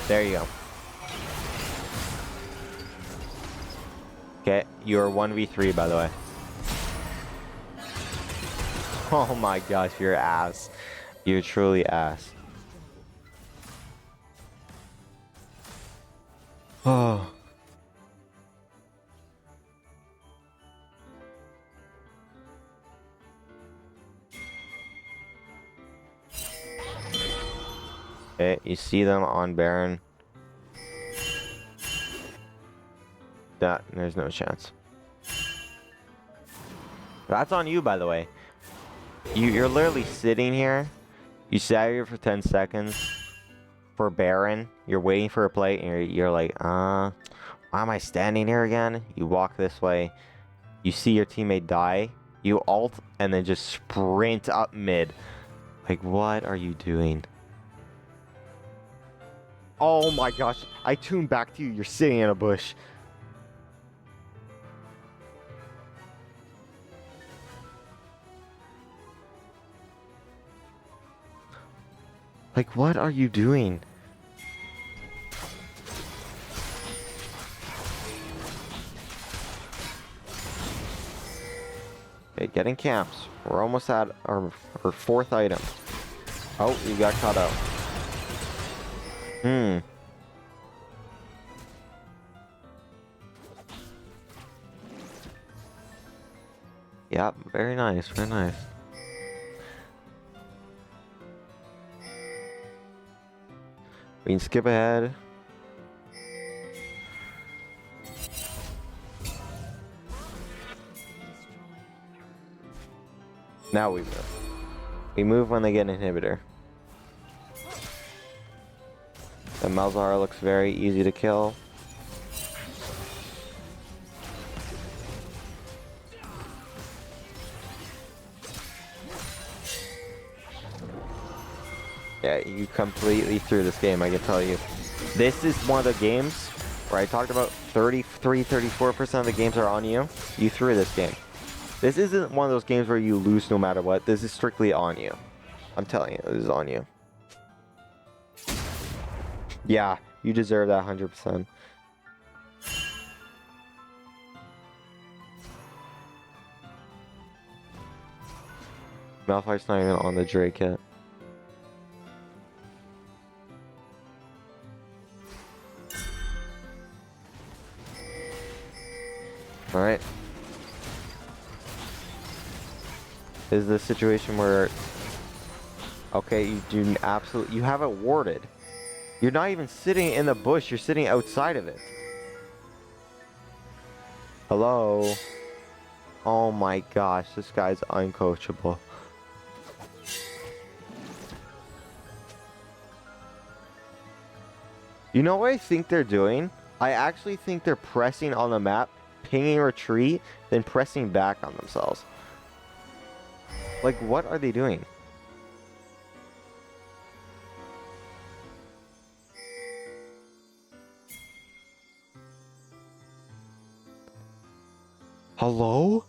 There you go. Okay, you're 1v3 by the way. Oh my gosh, you're ass. You're truly ass. Oh. Okay, you see them on Baron. There's no chance. That's on you, by the way. You're literally sitting here. You sat here for 10 seconds for Baron. You're waiting for a play, and you're like, why am I standing here again? You walk this way. You see your teammate die. You ult, and then just sprint up mid. Like, what are you doing? Oh my gosh. I tuned back to you. You're sitting in a bush. Like, what are you doing? Okay, getting camps. We're almost at our fourth item. Oh, you got caught out. Yep, very nice, very nice. We can skip ahead. Now we move. We move when they get an inhibitor. The Malzahar looks very easy to kill. Yeah, you completely threw this game, I can tell you. This is one of the games where I talked about 34% of the games are on you. You threw this game. This isn't one of those games where you lose no matter what. This is strictly on you. I'm telling you, this is on you. Yeah, you deserve that 100%. Malphite's not even on the Drake yet. Alright. Is this situation where... Okay, you do absolutely... You have it warded. You're not even sitting in the bush, you're sitting outside of it. Hello? Oh my gosh, this guy's uncoachable. You know what I think they're doing? I actually think they're pressing on the map, pinging retreat, then pressing back on themselves. Like, what are they doing? Hello?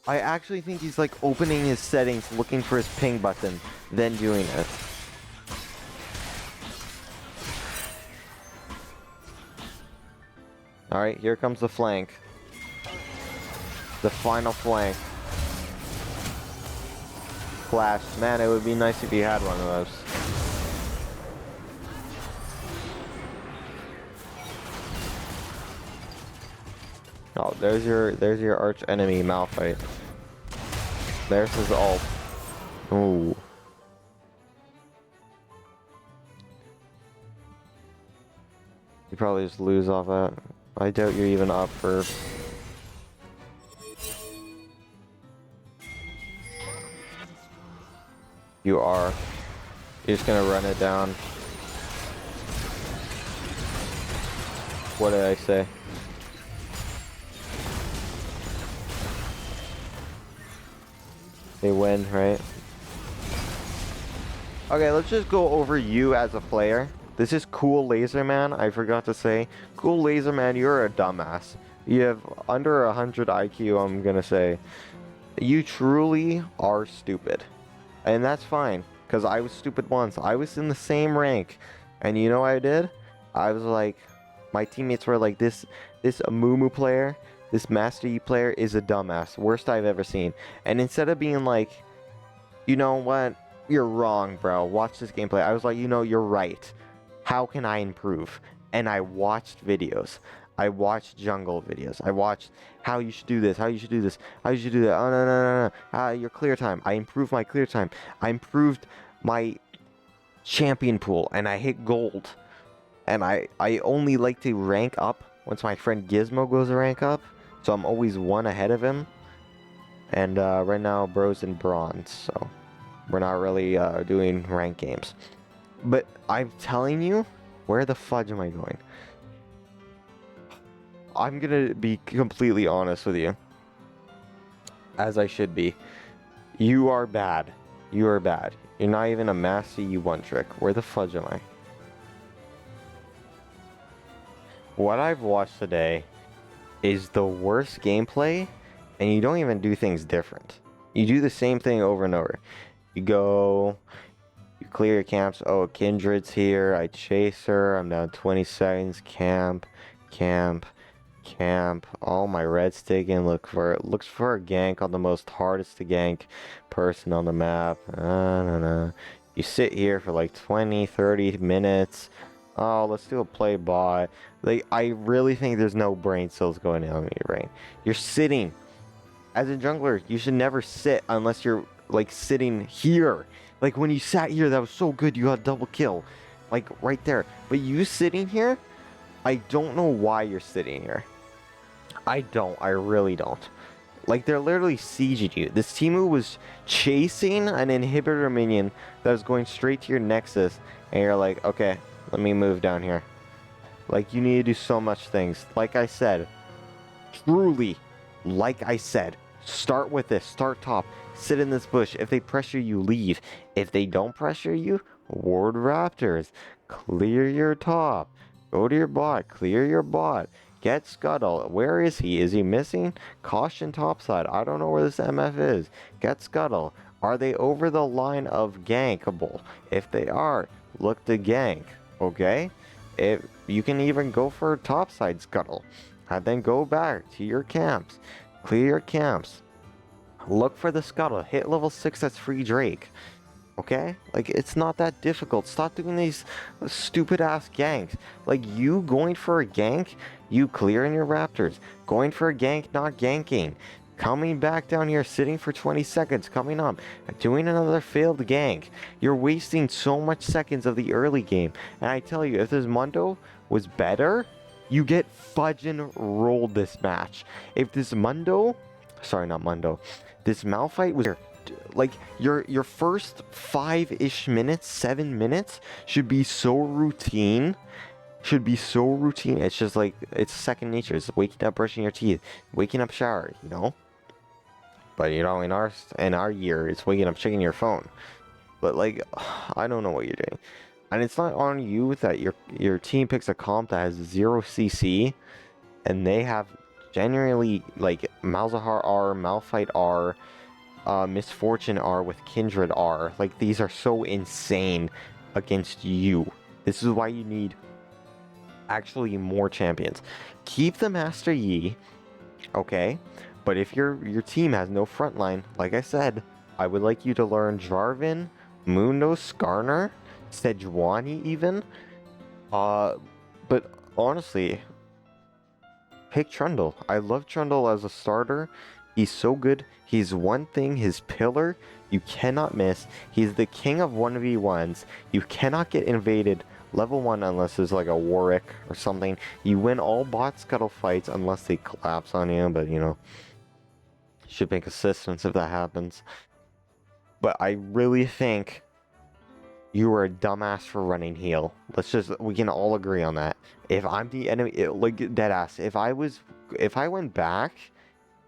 I actually think he's like opening his settings, looking for his ping button, then doing it. Alright, here comes the flank. The final flank. Flash. Man, it would be nice if you had one of those. Oh, there's your arch enemy, Malphite. There's his ult. Ooh. You probably just lose off that. I doubt you're even up for... You are. You're just gonna run it down. What did I say? They win, right? Okay, let's just go over you as a player. This is coolaserman, I forgot to say. Coolaserman, you're a dumbass. You have under 100 IQ, I'm gonna say. You truly are stupid. And that's fine, because I was stupid once. I was in the same rank. And you know what I did? I was like, my teammates were like, this Amumu player, this Master Yi player is a dumbass. Worst I've ever seen. And instead of being like, you know what? You're wrong, bro. Watch this gameplay. I was like, you know, you're right. How can I improve? And I watched videos. I watched jungle videos. I watched how you should do this, how you should do this, how you should do that. Oh, no. Your clear time. I improved my clear time. I improved my champion pool, and I hit gold. And I only like to rank up once my friend Gizmo goes to rank up. So I'm always one ahead of him. And right now, bro's in bronze. So we're not really doing rank games. But I'm telling you, where the fudge am I going? I'm gonna be completely honest with you. As I should be. You are bad. You are bad. You're not even a Master Yi one trick. Where the fudge am I? What I've watched today is the worst gameplay, and you don't even do things different. You do the same thing over and over. You go... You clear your camps. Oh, Kindred's here. I chase her. I'm down 20 seconds. Camp. camp. All my red's taken. Looks for a gank on the most hardest to gank person on the map. I don't know. You sit here for like 20, 30 minutes. Oh, let's do a play bot. Like, I really think there's no brain cells going on in your brain. You're sitting. As a jungler, you should never sit unless you're like sitting here. Like when you sat here, that was so good. You got a double kill. Like right there. But you sitting here, I don't know why you're sitting here. I don't. I really don't. Like, they're literally sieging you. This Timu was chasing an inhibitor minion that was going straight to your Nexus. And you're like, okay, let me move down here. Like, you need to do so much things. Like I said, truly, like I said, start with this. Start top. Sit in this bush. If they pressure you, leave. If they don't pressure you, ward Raptors. Clear your top. Go to your bot. Clear your bot. Get Scuttle. Where is he? Is he missing? Caution topside. I don't know where this MF is. Get Scuttle. Are they over the line of gankable? If they are, look to gank. Okay? If you can even go for topside Scuttle. And then go back to your camps. Clear your camps. Look for the Scuttle. Hit level 6, that's free Drake. Okay? Like, it's not that difficult. Stop doing these stupid ass ganks. Like, you going for a gank, you clearing your Raptors. Going for a gank, not ganking. Coming back down here, sitting for 20 seconds, coming up, doing another failed gank. You're wasting so much seconds of the early game. And I tell you, if this Mundo was better, you get fudging rolled this match. If this Mundo, sorry, not Mundo, this Malphite was like your first 5-ish minutes, 7 minutes should be so routine. It's just like, it's second nature. It's waking up, brushing your teeth, waking up, shower, you know. But you know, in our year, it's waking up, checking your phone. But like, I don't know what you're doing, and it's not on you that your team picks a comp that has 0 CC, and they have genuinely like Malzahar R, Malphite R, Misfortune R with Kindred R. Like, these are so insane against you. This is why you need actually more champions. Keep the Master Yi, okay? But if your team has no frontline, like I said, I would like you to learn Jarvan, Mundo, Skarner, Sejuani even. But honestly, pick Trundle. I love Trundle as a starter. He's so good. He's one thing, his pillar, you cannot miss. He's the king of 1v1s. You cannot get invaded level 1 unless there's like a Warwick or something. You win all bot scuttle fights unless they collapse on you, but you know, should make assistance if that happens. But I really think you were a dumbass for running heal. We can all agree on that. If I'm the enemy, like deadass, if I went back,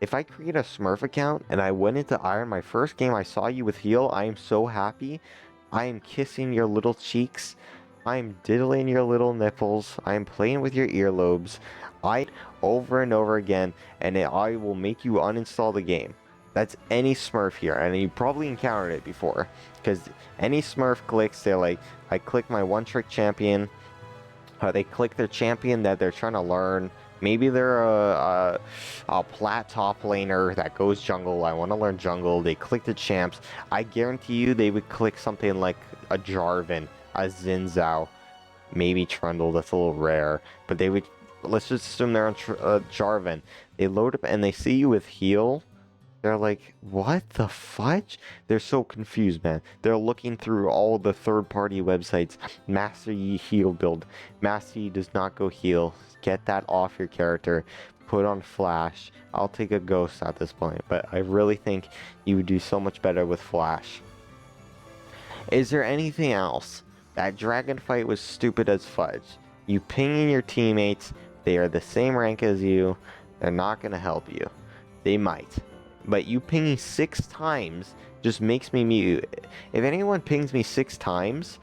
if I create a Smurf account and I went into Iron, my first game I saw you with heal, I am so happy. I am kissing your little cheeks. I am diddling your little nipples. I am playing with your earlobes. Over and over again, and I will make you uninstall the game. That's any Smurf here, and you probably encountered it before. Because any Smurf clicks, they're like, I click my one-trick champion. They click their champion that they're trying to learn. Maybe they're a plat top laner that goes jungle. I want to learn jungle. They click the champs. I guarantee you they would click something like a Jarvan, a Xin Zhao, maybe Trundle. That's a little rare. But they would, let's just assume they're on Jarvan. They load up and they see you with heal. They're like, what the fudge? They're so confused, man. They're looking through all the third-party websites. Master Yi heal build. Master Yi does not go heal. Get that off your character. Put on Flash. I'll take a Ghost at this point, but I really think you would do so much better with Flash. Is there anything else? That dragon fight was stupid as fudge. You pinging your teammates. They are the same rank as you. They're not going to help you. They might. But you pinging 6 times just makes me mute. If anyone pings me 6 times,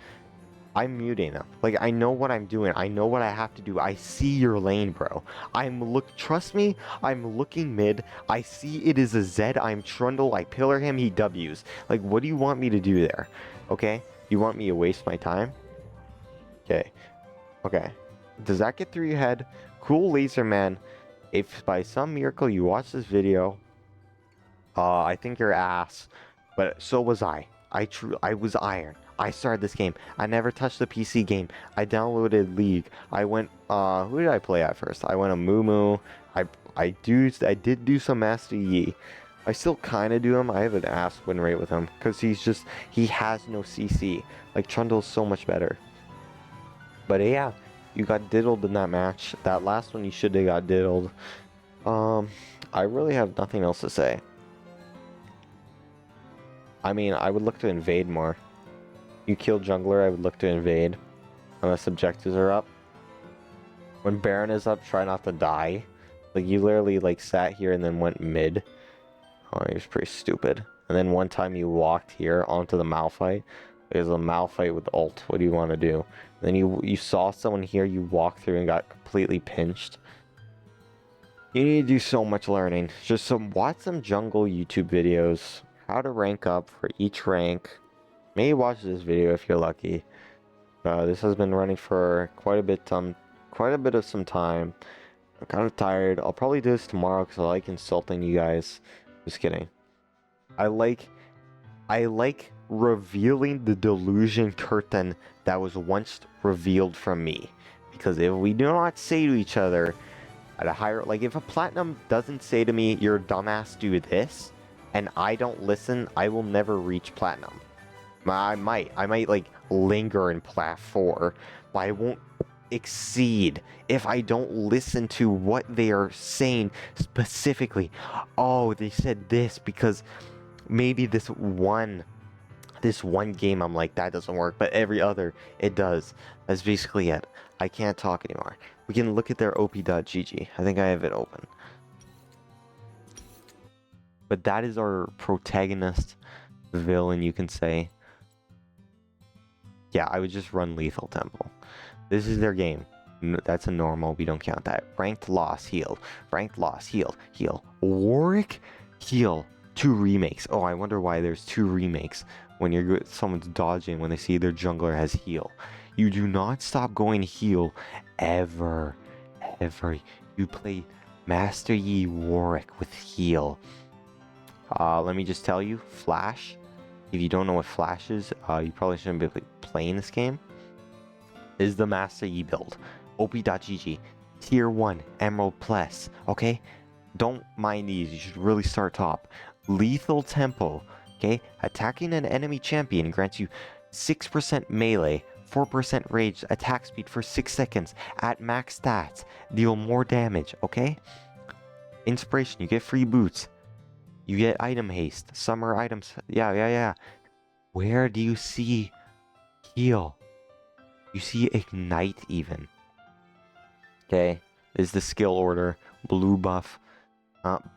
I'm muting them. Like, I know what I'm doing. I know what I have to do. I see your lane, bro. Trust me, I'm looking mid. I see it is a Zed. I'm Trundle. I pillar him. He W's. Like, what do you want me to do there? Okay? You want me to waste my time? Okay. Okay. Does that get through your head? Coolaserman if by some miracle you watch this video, I think you're ass, but so was I. I was iron. I started this game. I never touched the PC game. I downloaded League. I went, who did I play at first? I went a Moo. I did do some Master Yi. I still kind of do him. I have an ass win rate with him because he has no CC. Like Trundle's so much better. But yeah, you got diddled in that match. That last one you should have got diddled. I really have nothing else to say. I mean, I would look to invade more. You kill jungler, I would look to invade. Unless objectives are up. When Baron is up, try not to die. Like, you literally, like, sat here and then went mid. Oh, he was pretty stupid. And then one time you walked here onto the Malphite. There's a Malphite with ult. What do you want to do? And then you saw someone here, you walked through and got completely pinched. You need to do so much learning. Just watch some jungle YouTube videos. How to rank up for each rank. Maybe watch this video if you're lucky. This has been running for quite a bit of some time. I'm kind of tired. I'll probably do this tomorrow because I like insulting you guys. Just kidding. I like revealing the delusion curtain that was once revealed from me. Because if we do not say to each other at a higher, like if a platinum doesn't say to me, "You're a dumbass, do this," and I don't listen, I will never reach platinum. I might like linger in plat 4, but I won't exceed if I don't listen to what they are saying specifically. Oh, they said this because maybe this one game I'm like, that doesn't work, but every other it does. That's basically it. I can't talk anymore. We can look at their op.gg. I think I have it open. But that is our protagonist villain, you can say. Yeah, I would just run Lethal Temple. This is their game. That's a normal. We don't count that. Ranked loss, heal. Ranked loss, heal. Heal. Warwick, heal. 2 remakes. Oh, I wonder why there's 2 remakes when someone's dodging when they see their jungler has heal. You do not stop going heal ever. Ever. You play Master Yi Warwick with heal. Let me just tell you, Flash. If you don't know what Flash is, you probably shouldn't be playing this game. Is the Master Yi build. op.gg. Tier 1. Emerald Plus. Okay? Don't mind these. You should really start top. Lethal Tempo. Okay? Attacking an enemy champion grants you 6% melee, 4% rage attack speed for 6 seconds at max stats. Deal more damage. Okay? Inspiration. You get free boots. You get item haste. Summer items. Yeah. Where do you see heal? You see ignite even. Okay. This is the skill order. Blue buff.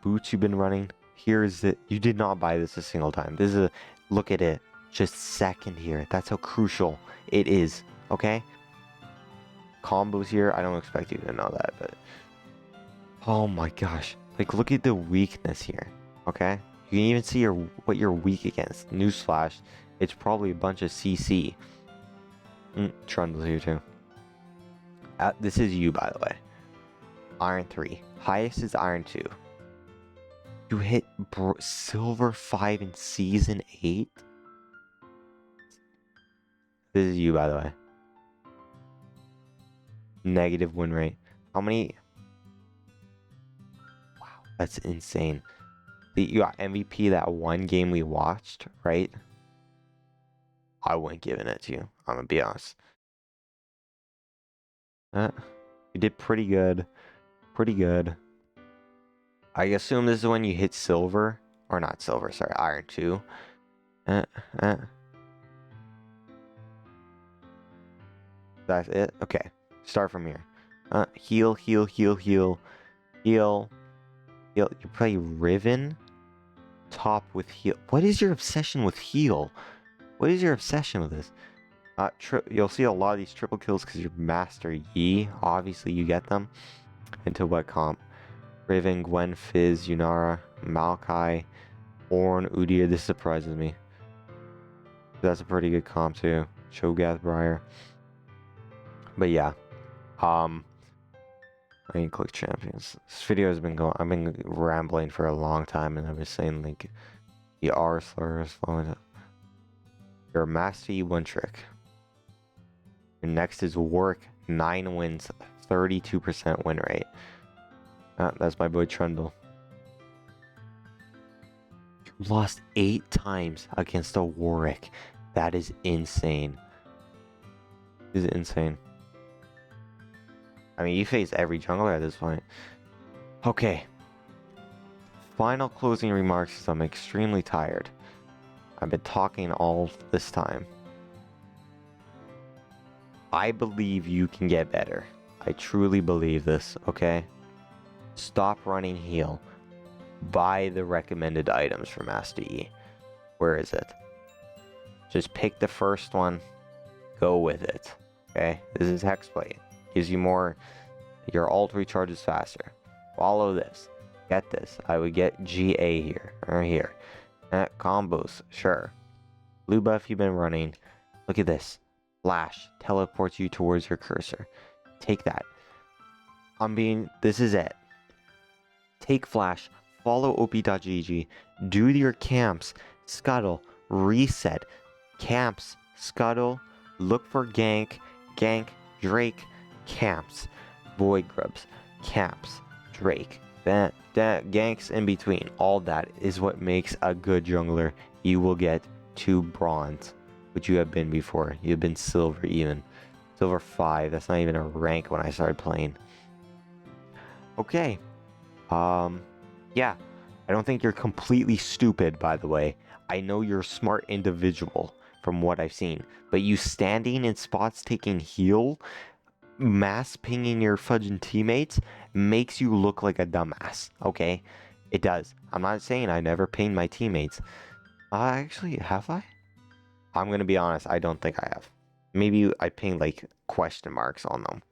Boots you've been running. Here's it. You did not buy this a single time. This is a look at it. Just second here. That's how crucial it is. Okay? Combos here. I don't expect you to know that, but oh my gosh. Like look at the weakness here. Okay? You can even see what you're weak against. Newsflash, it's probably a bunch of CC. Trundle's here too. This is you, by the way. Iron 3. Highest is Iron 2. You hit Silver 5 in Season 8? This is you, by the way. Negative win rate. How many? Wow, that's insane. You got MVP that one game we watched, right? I wouldn't give it to you. I'm gonna be honest. You did pretty good. Pretty good. I assume this is when you hit silver. Or not silver, sorry, Iron 2. That's it? Okay. Start from here. Heal. You play Riven. Top with heal. What is your obsession with heal? What is your obsession with this? You'll see a lot of these triple kills because you're Master Yi. Obviously, you get them. Into what comp? Riven, Gwen, Fizz, Yunara, Maokai, Ornn, Udyr. This surprises me. That's a pretty good comp too. Cho'Gath, Briar. But yeah. I mean, click champions. This video has been going. I've been rambling for a long time, and I've been saying like the R slurs. Your master one trick. Your next is work. 9 wins, 32% win rate. That's my boy Trundle. You lost 8 times against a Warwick. That is insane. This is insane. I mean, you face every jungler at this point. Okay. Final closing remarks is I'm extremely tired. I've been talking all this time. I believe you can get better. I truly believe this, okay? Stop running heal. Buy the recommended items for Master E. Where is it? Just pick the first one. Go with it. Okay? This is Hexblade. Gives you more. Your ult recharges faster. Follow this. Get this. I would get GA here. Or here. Combos. Sure. Blue buff you've been running. Look at this. Flash teleports you towards your cursor. Take that. This is it. Take Flash, follow op.gg, do your camps, scuttle, reset, camps, scuttle, look for gank, Drake, camps, void grubs, camps, Drake, that ganks in between. All that is what makes a good jungler. You will get 2 bronze, which you have been before. You have been silver even. Silver 5, that's not even a rank when I started playing. Okay. Yeah, I don't think you're completely stupid, by the way. I know you're a smart individual from what I've seen, but you standing in spots taking heal, mass pinging your fudging teammates, makes you look like a dumbass, okay? It does. I'm not saying I never pinged my teammates. Actually, have I? I'm gonna be honest, I don't think I have. Maybe I pinged like question marks on them.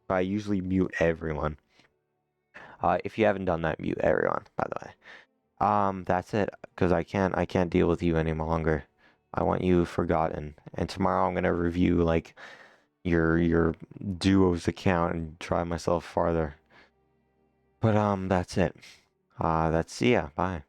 I usually mute everyone. If you haven't done that, mute everyone, by the way. That's it, because I can't deal with you any longer. I want you forgotten. And tomorrow I'm gonna review like your duo's account and try myself farther. But that's it. See ya. Bye.